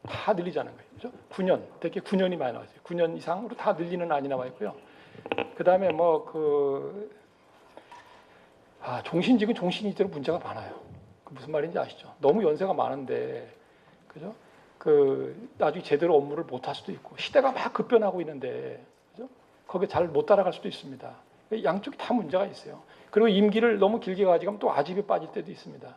다 늘리자는 거예요. 그렇죠? 9년, 대개 9년이 많이 나와요. 9년 이상으로 다 늘리는 안이 나와 있고요. 그다음에 종신직은 종신직대로 문제가 많아요. 무슨 말인지 아시죠? 너무 연세가 많은데, 그죠? 나중에 제대로 업무를 못 할 수도 있고, 시대가 막 급변하고 있는데, 그죠? 거기에 잘 못 따라갈 수도 있습니다. 양쪽이 다 문제가 있어요. 그리고 임기를 너무 길게 가지고 하면 또 아집에 빠질 때도 있습니다.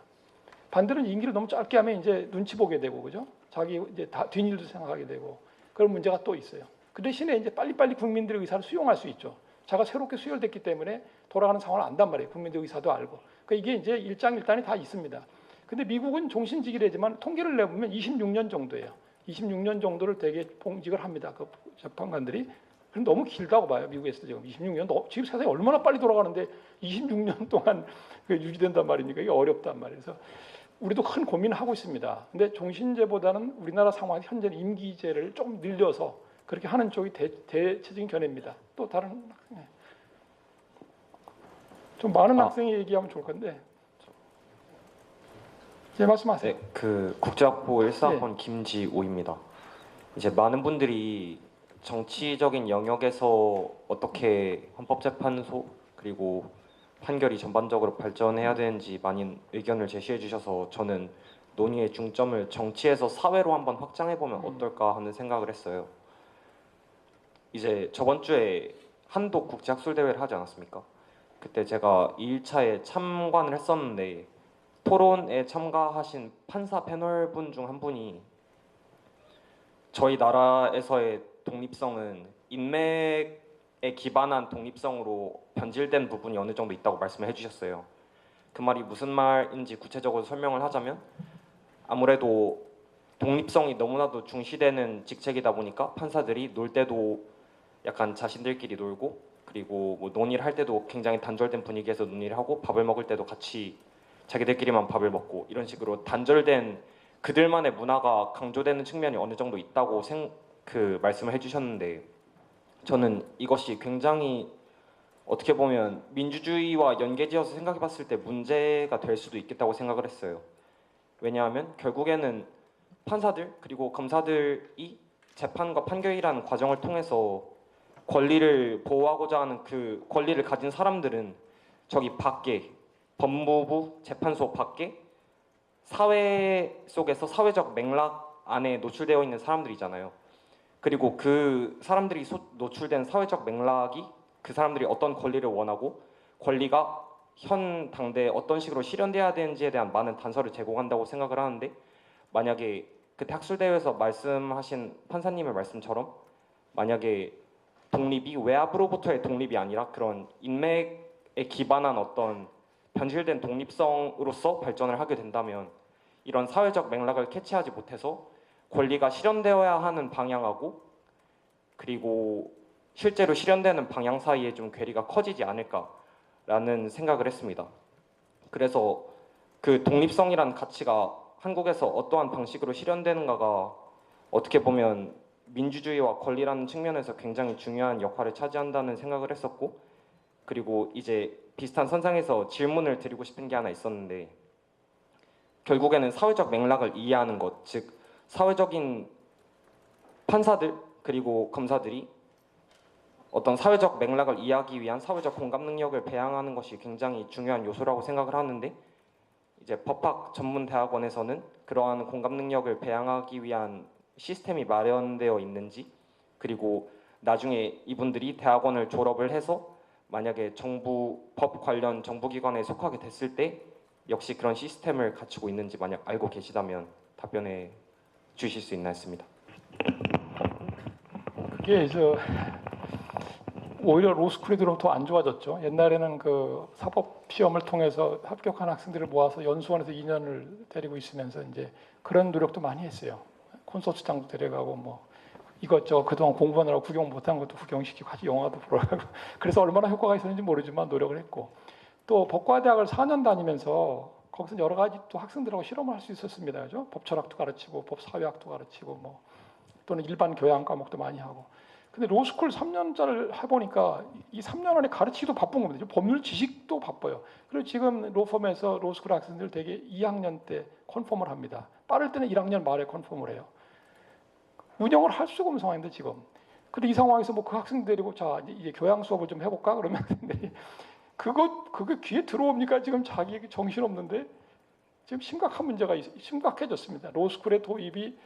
반대로 임기를 너무 짧게 하면 이제 눈치 보게 되고, 그죠? 자기 이제 다 뒷일도 생각하게 되고, 그런 문제가 또 있어요. 그 대신에 이제 빨리빨리 국민들의 의사를 수용할 수 있죠. 자가 새롭게 수혈됐기 때문에 돌아가는 상황을 안단 말이에요. 국민들의 의사도 알고. 그러니까 이게 이제 일장일단이 다 있습니다. 근데 미국은 종신직이라지만 통계를 내보면 26년 정도예요. 26년 정도를 되게 봉직을 합니다. 그 재판관들이. 그럼 너무 길다고 봐요. 미국에서 지금 26년. 지금 세상이 얼마나 빨리 돌아가는데 26년 동안 유지된단 말입니까? 이게 어렵단 말이에요. 그래서 우리도 큰 고민을 하고 있습니다. 근데 종신제보다는 우리나라 상황 현재는 임기제를 좀 늘려서 그렇게 하는 쪽이 대체적인 견해입니다. 또 다른 좀 많은 학생이 얘기하면 좋을 건데. 제 말씀하세요. 네, 그 국제학부 1사학번 김지우입니다. 이제 많은 분들이 정치적인 영역에서 어떻게 헌법재판소 그리고 판결이 전반적으로 발전해야 되는지 많은 의견을 제시해 주셔서 저는 논의의 중점을 정치에서 사회로 한번 확장해 보면 어떨까 하는 생각을 했어요. 이제 저번 주에 한독 국제학술대회를 하지 않았습니까? 그때 제가 2일차에 참관을 했었는데 토론에 참가하신 판사 패널분 중 한 분이 저희 나라에서의 독립성은 인맥에 기반한 독립성으로 변질된 부분이 어느 정도 있다고 말씀을 해주셨어요. 그 말이 무슨 말인지 구체적으로 설명을 하자면 아무래도 독립성이 너무나도 중시되는 직책이다 보니까 판사들이 놀 때도 약간 자신들끼리 놀고 그리고 뭐 논의를 할 때도 굉장히 단절된 분위기에서 논의를 하고 밥을 먹을 때도 같이 자기들끼리만 밥을 먹고 이런 식으로 단절된 그들만의 문화가 강조되는 측면이 어느 정도 있다고 말씀을 해주셨는데 저는 이것이 굉장히 어떻게 보면 민주주의와 연계지어서 생각해봤을 때 문제가 될 수도 있겠다고 생각을 했어요. 왜냐하면 결국에는 판사들 그리고 검사들이 재판과 판결이라는 과정을 통해서 권리를 보호하고자 하는 그 권리를 가진 사람들은 저기 밖에 법무부 재판소 밖에 사회 속에서 사회적 맥락 안에 노출되어 있는 사람들이잖아요. 그리고 그 사람들이 노출된 사회적 맥락이 그 사람들이 어떤 권리를 원하고 권리가 현 당대에 어떤 식으로 실현돼야 되는지에 대한 많은 단서를 제공한다고 생각을 하는데 만약에 그때 학술대회에서 말씀하신 판사님의 말씀처럼 만약에 독립이 외압으로부터의 독립이 아니라 그런 인맥에 기반한 어떤 변질된 독립성으로서 발전을 하게 된다면 이런 사회적 맥락을 캐치하지 못해서 권리가 실현되어야 하는 방향하고 그리고 실제로 실현되는 방향 사이에 좀 괴리가 커지지 않을까라는 생각을 했습니다. 그래서 그 독립성이라는 가치가 한국에서 어떠한 방식으로 실현되는가가 어떻게 보면 민주주의와 권리라는 측면에서 굉장히 중요한 역할을 차지한다는 생각을 했었고 그리고 이제 비슷한 선상에서 질문을 드리고 싶은 게 하나 있었는데 결국에는 사회적 맥락을 이해하는 것, 즉 사회적인 판사들 그리고 검사들이 어떤 사회적 맥락을 이해하기 위한 사회적 공감 능력을 배양하는 것이 굉장히 중요한 요소라고 생각을 하는데 이제 법학 전문 대학원에서는 그러한 공감 능력을 배양하기 위한 시스템이 마련되어 있는지 그리고 나중에 이분들이 대학원을 졸업을 해서 만약에 정부 법 관련 정부기관에 속하게 됐을 때 역시 그런 시스템을 갖추고 있는지 만약 알고 계시다면 답변해 주실 수 있나 했습니다. 그게 오히려 로스쿨이 들어오면 더 안 좋아졌죠. 옛날에는 그 사법 시험을 통해서 합격한 학생들을 모아서 연수원에서 2년을 데리고 있으면서 이제 그런 노력도 많이 했어요. 콘서트장도 데려가고 뭐 이것저것 그동안 공부하느라고 구경 못한 것도 구경시키고 같이 영화도 보러 가고 그래서 얼마나 효과가 있었는지 모르지만 노력을 했고 또 법과대학을 4년 다니면서 거기서 여러 가지 또 학생들하고 실험을 할 수 있었습니다. 그죠? 법철학도 가르치고 법사회학도 가르치고 뭐 또는 일반 교양 과목도 많이 하고 근데 로스쿨 3년짜리를 해보니까 이 3년 안에 가르치기도 바쁜 겁니다. 법률 지식도 바빠요. 그리고 지금 로펌에서 로스쿨 학생들 되게 2학년 때 컨펌을 합니다. 빠를 때는 1학년 말에 컨펌을 해요. 운영을 할 수가 없는 상황인데 지금. 근데 이 상황에서 뭐 그 학생 데리고 자 이제 교양 수업을 좀 해볼까 그러면 학생들이 그게 귀에 들어옵니까? 지금 자기 정신 없는데 지금 심각한 문제가 심각해졌습니다. 로스쿨의 도입이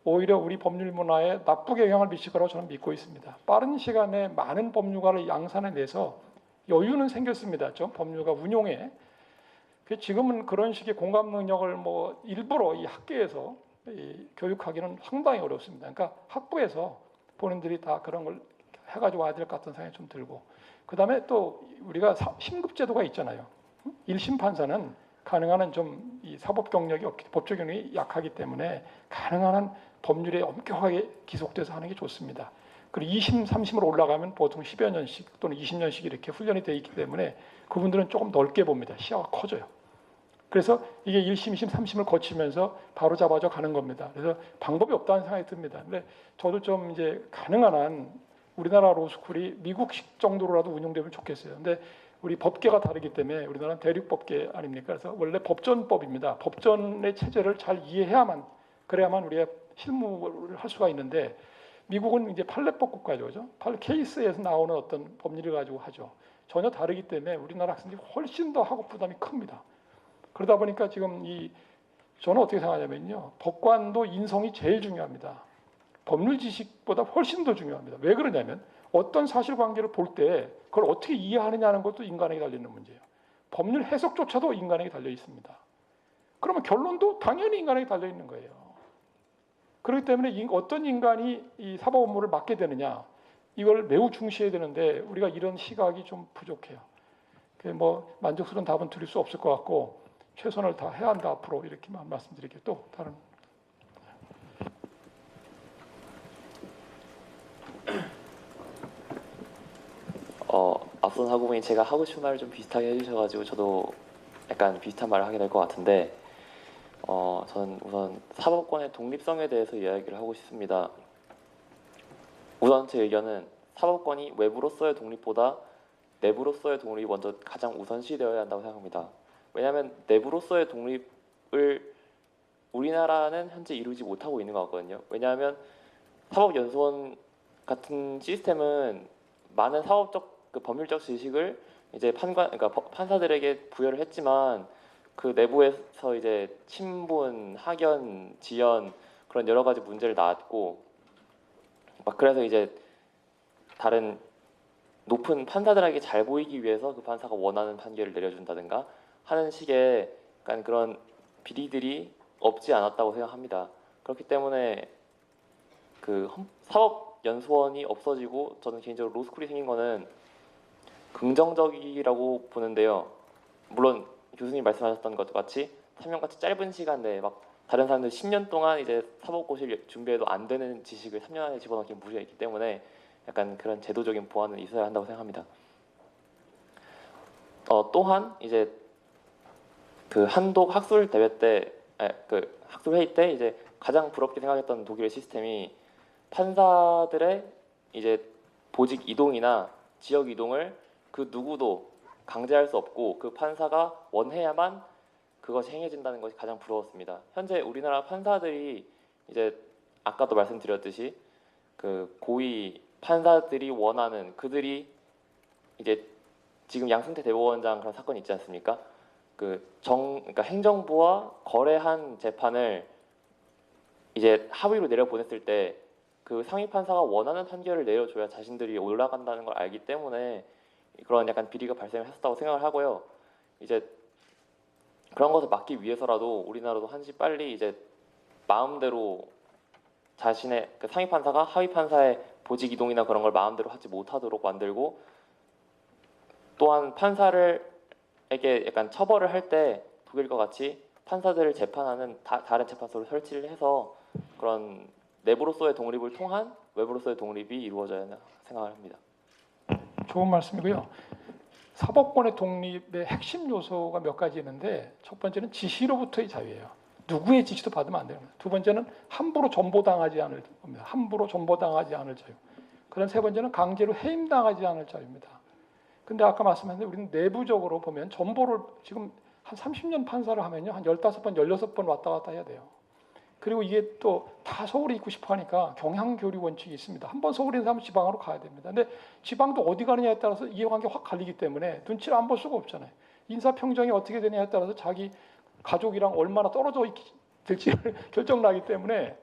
오히려 우리 법률 문화에 나쁘게 영향을 미칠 거라고 저는 믿고 있습니다. 빠른 시간에 많은 법률가를 양산해내서 여유는 생겼습니다. 좀 법률가 운용에. 지금은 그런 식의 공감 능력을 뭐 일부러 이 학계에서 교육하기는 상당히 어렵습니다. 그러니까 학부에서 본인들이 다 그런 걸 해가지고 와야 될 것 같은 생각이 좀 들고 그 다음에 또 우리가 심급제도가 있잖아요. 1심 판사는 가능한 한 좀 이 사법 경력이 법적 경력이 약하기 때문에 가능한 한 법률에 엄격하게 기속돼서 하는 게 좋습니다. 그리고 2심, 3심으로 올라가면 보통 10여 년씩 또는 20년씩 이렇게 훈련이 되어 있기 때문에 그분들은 조금 넓게 봅니다. 시야가 커져요. 그래서 이게 1심, 2심, 3심을 거치면서 바로 잡아져 가는 겁니다. 그래서 방법이 없다는 생각이 듭니다. 근데 저도 좀 이제 가능한 한 우리나라 로스쿨이 미국식 정도로라도 운영되면 좋겠어요. 근데 우리 법계가 다르기 때문에 우리나라는 대륙법계 아닙니까? 그래서 원래 법전법입니다. 법전의 체제를 잘 이해해야만 그래야만 우리가 실무를 할 수가 있는데 미국은 이제 판례법 국가죠, 그죠? 케이스에서 나오는 어떤 법률을 가지고 하죠. 전혀 다르기 때문에 우리나라 학생들이 훨씬 더 학업 부담이 큽니다. 그러다 보니까 지금 저는 어떻게 생각하냐면요, 법관도 인성이 제일 중요합니다. 법률 지식보다 훨씬 더 중요합니다. 왜 그러냐면 어떤 사실관계를 볼 때 그걸 어떻게 이해하느냐는 것도 인간에게 달려있는 문제예요. 법률 해석조차도 인간에게 달려 있습니다. 그러면 결론도 당연히 인간에게 달려있는 거예요. 그렇기 때문에 어떤 인간이 이 사법 업무를 맡게 되느냐 이걸 매우 중시해야 되는데 우리가 이런 시각이 좀 부족해요. 뭐 만족스러운 답은 드릴 수 없을 것 같고 최선을 다 해야 한다 앞으로 이렇게만 말씀드릴게요. 또 다른 앞선 학우분이 제가 하고 싶은 말을 좀 비슷하게 해주셔가지고 저도 약간 비슷한 말을 하게 될 것 같은데 저는 우선 사법권의 독립성에 대해서 이야기를 하고 싶습니다. 우선 제 의견은 사법권이 외부로서의 독립보다 내부로서의 독립이 먼저 가장 우선시되어야 한다고 생각합니다. 왜냐하면 내부로서의 독립을 우리나라는 현재 이루지 못하고 있는 것 같거든요. 왜냐하면 사법연수원 같은 시스템은 많은 사법적 법률적 지식을 이제 그러니까 판사들에게 부여를 했지만 그 내부에서 이제 친분, 학연, 지연 그런 여러 가지 문제를 낳았고 그래서 이제 다른 높은 판사들에게 잘 보이기 위해서 그 판사가 원하는 판결을 내려준다든가 하는 식의 약간 그런 비리들이 없지 않았다고 생각합니다. 그렇기 때문에 그 사법연수원이 없어지고 저는 개인적으로 로스쿨이 생긴 거는 긍정적이라고 보는데요. 물론 교수님 말씀하셨던 것과 같이 3년같이 짧은 시간 내에 막 다른 사람들 10년 동안 이제 사법고시를 준비해도 안 되는 지식을 3년 안에 집어넣기 무리가 있기 때문에 약간 그런 제도적인 보완은 있어야 한다고 생각합니다. 또한 이제 그 한독 학술 대회 때, 그 학술 회의 때 이제 가장 부럽게 생각했던 독일의 시스템이 판사들의 이제 보직 이동이나 지역 이동을 그 누구도 강제할 수 없고 그 판사가 원해야만 그것이 행해진다는 것이 가장 부러웠습니다. 현재 우리나라 판사들이 이제 아까도 말씀드렸듯이 그 고위 판사들이 원하는 그들이 이제 지금 양승태 대법원장 그런 사건이 있지 않습니까? 그러니까 행정부와 거래한 재판을 이제 합의로 내려보냈을 때 그 상위 판사가 원하는 판결을 내려줘야 자신들이 올라간다는 걸 알기 때문에 그런 약간 비리가 발생했었다고 생각을 하고요. 이제 그런 것을 막기 위해서라도 우리나라도 한시 빨리 이제 마음대로 자신의 그 상위 판사가 하위 판사의 보직 이동이나 그런 걸 마음대로 하지 못하도록 만들고, 또한 판사를에게 약간 처벌을 할 때 독일과 같이 판사들을 재판하는 다른 재판소를 설치를 해서 그런 내부로서의 독립을 통한 외부로서의 독립이 이루어져야 한다 생각을 합니다. 좋은 말씀이고요. 사법권의 독립의 핵심 요소가 몇 가지 있는데, 첫 번째는 지시로부터의 자유예요. 누구의 지시도 받으면 안 됩니다. 두 번째는 함부로 전보당하지 않을 겁니다. 함부로 전보당하지 않을 자유. 그다음 세 번째는 강제로 해임당하지 않을 자유입니다. 근데 아까 말씀하신 우리는 내부적으로 보면 전보를 지금 한 30년 판사를 하면요, 한 15번, 16번 왔다 갔다 해야 돼요. 그리고 이게 또 다 서울에 있고 싶어 하니까 경향교류 원칙이 있습니다. 한번 서울에 있는 사람은 지방으로 가야 됩니다. 근데 지방도 어디 가느냐에 따라서 이해관계가 확 갈리기 때문에 눈치를 안 볼 수가 없잖아요. 인사평정이 어떻게 되냐에 따라서 자기 가족이랑 얼마나 떨어져 될지를 결정나기 때문에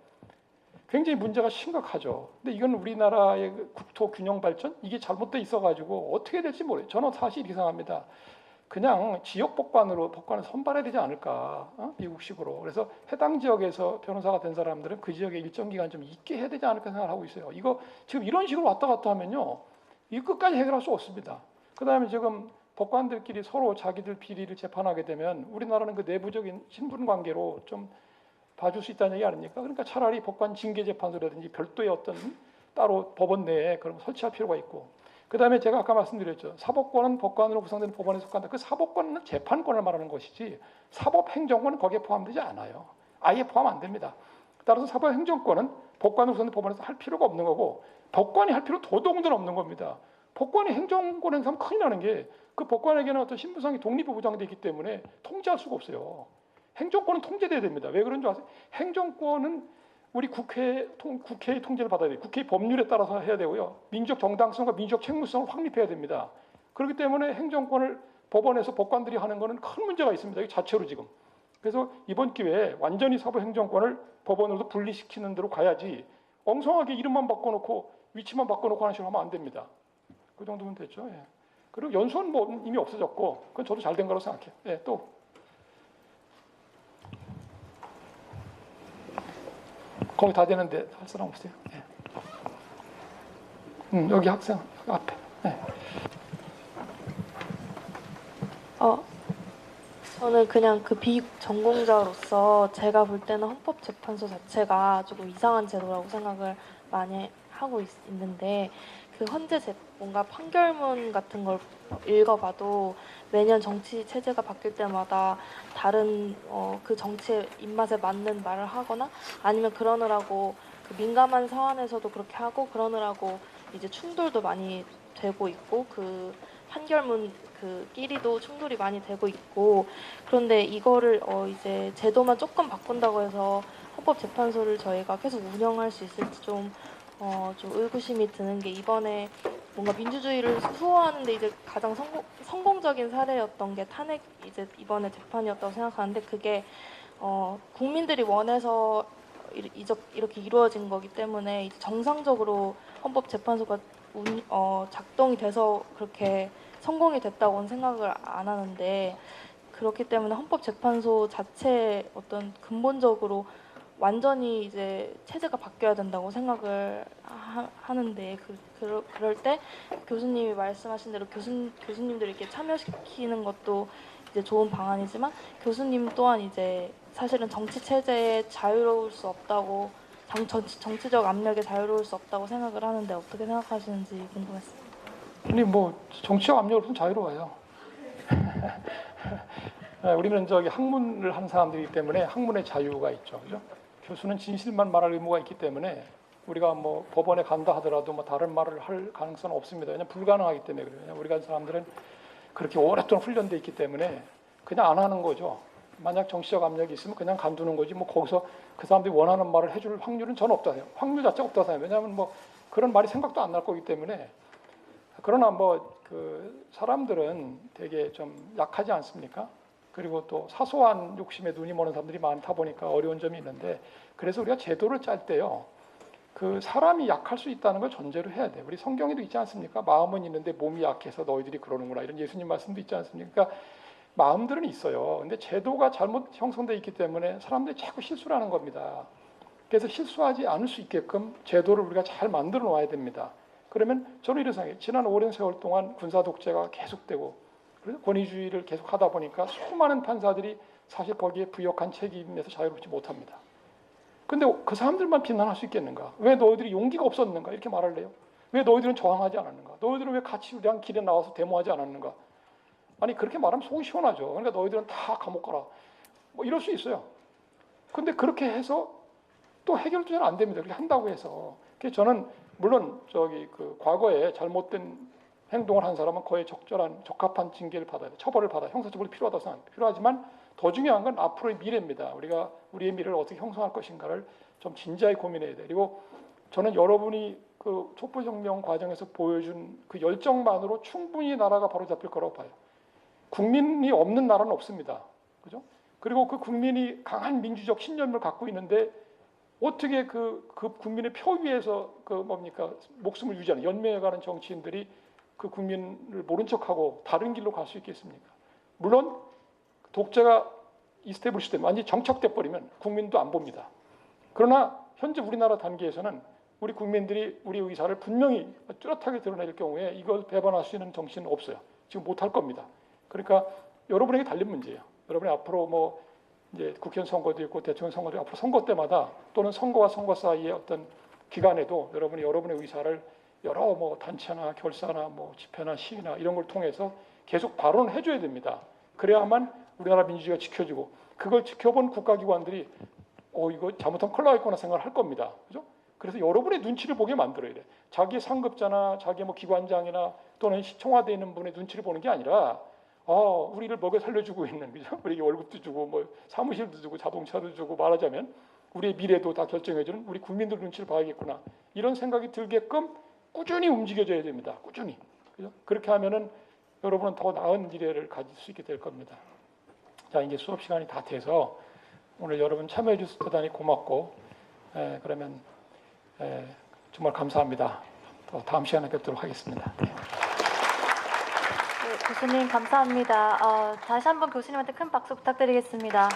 굉장히 문제가 심각하죠. 근데 이건 우리나라의 국토 균형 발전, 이게 잘못돼 있어가지고 어떻게 될지 모르겠어요. 저는 사실 이렇게 생각합니다. 그냥 지역 법관을 선발해야 되지 않을까, 미국식으로. 그래서 해당 지역에서 변호사가 된 사람들은 그 지역에 일정 기간 좀 있게 해야 되지 않을까 생각을 하고 있어요. 이거 지금 이런 식으로 왔다 갔다 하면요, 이 끝까지 해결할 수 없습니다. 그다음에 지금 법관들끼리 서로 자기들 비리를 재판하게 되면 우리나라는 그 내부적인 신분 관계로 좀 봐줄 수 있다는 얘기 아닙니까? 그러니까 차라리 법관 징계재판소라든지 별도의 어떤 따로 법원 내에 그럼 설치할 필요가 있고, 그 다음에 제가 아까 말씀드렸죠. 사법권은 법관으로 구성된 법원에 속한다. 그 사법권은 재판권을 말하는 것이지 사법행정권은 거기에 포함되지 않아요. 아예 포함 안 됩니다. 따라서 사법행정권은 법관으로 구성된 법원에서 할 필요가 없는 거고, 법관이 할 필요는 도덕은 없는 겁니다. 법관이 행정권 행사하면 큰일 나는 게, 그 법관에게는 어떤 신분상의 독립이 보장되어 있기 때문에 통제할 수가 없어요. 행정권은 통제돼야 됩니다. 왜 그런 줄 아세요? 행정권은 우리 국회의 통제를 받아야 돼요. 국회의 법률에 따라서 해야 되고요. 민주적 정당성과 민주적 책무성을 확립해야 됩니다. 그렇기 때문에 행정권을 법원에서 법관들이 하는 것은 큰 문제가 있습니다. 이 자체로 지금. 그래서 이번 기회에 완전히 사법행정권을 법원으로도 분리시키는 대로 가야지, 엉성하게 이름만 바꿔놓고 위치만 바꿔놓고 하는 식으로 하면 안 됩니다. 그 정도면 됐죠. 예. 그리고 연수원 뭐 이미 없어졌고, 그건 저도 잘 된 거라고 생각해요. 예, 또. 거의 다 되는데 할 사람 없어요. 예. 여기 학생 앞에. 예. 저는 그냥 그 비전공자로서 제가 볼 때는 헌법재판소 자체가 조금 이상한 제도라고 생각을 많이 하고 있는데, 그 뭔가 판결문 같은 걸 읽어봐도 매년 정치 체제가 바뀔 때마다 다른 그 정치의 입맛에 맞는 말을 하거나, 아니면 그러느라고 그 민감한 사안에서도 그렇게 하고 그러느라고 이제 충돌도 많이 되고 있고, 그 판결문 그 끼리도 충돌이 많이 되고 있고, 그런데 이거를 이제 제도만 조금 바꾼다고 해서 헌법재판소를 저희가 계속 운영할 수 있을지 좀 의구심이 드는 게, 이번에 뭔가 민주주의를 수호하는데 이제 가장 성공적인 사례였던 게 탄핵 이제 이번에 재판이었다고 생각하는데, 그게 국민들이 원해서 이렇게 이루어진 거기 때문에 이제 정상적으로 헌법재판소가 작동이 돼서 그렇게 성공이 됐다고는 생각을 안 하는데, 그렇기 때문에 헌법재판소 자체의 어떤 근본적으로 완전히 이제 체제가 바뀌어야 된다고 생각을 하는데, 그럴 때 교수님이 말씀하신 대로 교수님들을 이렇게 참여시키는 것도 이제 좋은 방안이지만, 교수님 또한 이제 사실은 정치 체제에 자유로울 수 없다고, 정치적 압력에 자유로울 수 없다고 생각을 하는데 어떻게 생각하시는지 궁금했습니다. 아니 뭐 정치적 압력으로는 자유로워요. 우리는 저기 학문을 하는 사람들이기 때문에 학문의 자유가 있죠, 그죠? 교수는 진실만 말할 의무가 있기 때문에 우리가 뭐 법원에 간다 하더라도 뭐 다른 말을 할 가능성은 없습니다. 왜냐하면 불가능하기 때문에 그래요. 왜냐하면 우리가 사람들은 그렇게 오랫동안 훈련돼 있기 때문에 그냥 안 하는 거죠. 만약 정치적 압력이 있으면 그냥 간두는 거지, 뭐 거기서 그 사람들이 원하는 말을 해줄 확률은 저는 없다 해요. 확률 자체가 없다 생각해요. 왜냐하면 뭐 그런 말이 생각도 안 날 거기 때문에. 그러나 뭐 그 사람들은 되게 좀 약하지 않습니까? 그리고 또 사소한 욕심에 눈이 머는 사람들이 많다 보니까 어려운 점이 있는데, 그래서 우리가 제도를 짤 때요, 그 사람이 약할 수 있다는 걸 전제로 해야 돼. 우리 성경에도 있지 않습니까? 마음은 있는데 몸이 약해서 너희들이 그러는구나 이런 예수님 말씀도 있지 않습니까? 그러니까 마음들은 있어요. 근데 제도가 잘못 형성되어 있기 때문에 사람들이 자꾸 실수를 하는 겁니다. 그래서 실수하지 않을 수 있게끔 제도를 우리가 잘 만들어 놓아야 됩니다. 그러면 저는 이런 생각이에요. 지난 오랜 세월 동안 군사 독재가 계속되고 권위주의를 계속 하다 보니까 수많은 판사들이 사실 거기에 부역한 책임에서 자유롭지 못합니다. 근데 그 사람들만 비난할 수 있겠는가? 왜 너희들이 용기가 없었는가? 이렇게 말을 해요. 왜 너희들은 저항하지 않았는가? 너희들은 왜 같이 우리랑 길에 나와서 데모하지 않았는가? 아니 그렇게 말하면 속이 시원하죠. 그러니까 너희들은 다 감옥 가라. 뭐 이럴 수 있어요. 근데 그렇게 해서 또 해결도 잘 안 됩니다. 그렇게 한다고 해서. 그래서 저는 물론 그 과거에 잘못된 행동을 한 사람은 거의 적합한 징계를 받아야 돼. 처벌을 받아. 형사처벌이 필요하다고 생각합니다. 필요하지만 더 중요한 건 앞으로의 미래입니다. 우리가 우리의 미래를 어떻게 형성할 것인가를 좀 진지하게 고민해야 돼. 그리고 저는 여러분이 그 촛불혁명 과정에서 보여준 그 열정만으로 충분히 나라가 바로잡힐 거라고 봐요. 국민이 없는 나라는 없습니다. 그죠? 그리고 그 국민이 강한 민주적 신념을 갖고 있는데 어떻게 그 국민의 표 위에서 목숨을 유지하는 연매해가는 정치인들이 그 국민을 모른 척하고 다른 길로 갈 수 있겠습니까? 물론 독재가 이스태블리시 되면 완전히 정착돼 버리면 국민도 안 봅니다. 그러나 현재 우리나라 단계에서는 우리 국민들이 우리 의사를 분명히 뚜렷하게 드러낼 경우에 이걸 배반할 수 있는 정신은 없어요. 지금 못할 겁니다. 그러니까 여러분에게 달린 문제예요. 여러분이 앞으로 이제 국회의원 선거도 있고 대통령 선거도 있고 앞으로 선거 때마다 또는 선거와 선거 사이의 어떤 기간에도 여러분이 여러분의 의사를 여러 단체나 결사나 집회나 시위나 이런 걸 통해서 계속 발언을 해줘야 됩니다. 그래야만 우리나라 민주주의가 지켜지고 그걸 지켜본 국가기관들이 이거 잘못하면 큰일 나겠구나 생각을 할 겁니다. 그죠? 그래서 여러분의 눈치를 보게 만들어야 돼. 자기 상급자나 자기 기관장이나 또는 청와대에 있는 분의 눈치를 보는 게 아니라 우리를 먹여 살려주고 있는, 그죠? 우리에게 월급도 주고 사무실도 주고 자동차도 주고 말하자면 우리의 미래도 다 결정해주는 우리 국민들 눈치를 봐야겠구나 이런 생각이 들게끔 꾸준히 움직여줘야 됩니다. 꾸준히. 그죠? 그렇게 하면은 여러분은 더 나은 미래를 가질 수 있게 될 겁니다. 자, 이제 수업 시간이 다 돼서 오늘 여러분 참여해 주셔서 대단히 고맙고 그러면 정말 감사합니다. 또 다음 시간에 뵙도록 하겠습니다. 네. 교수님 감사합니다. 다시 한번 교수님한테 큰 박수 부탁드리겠습니다.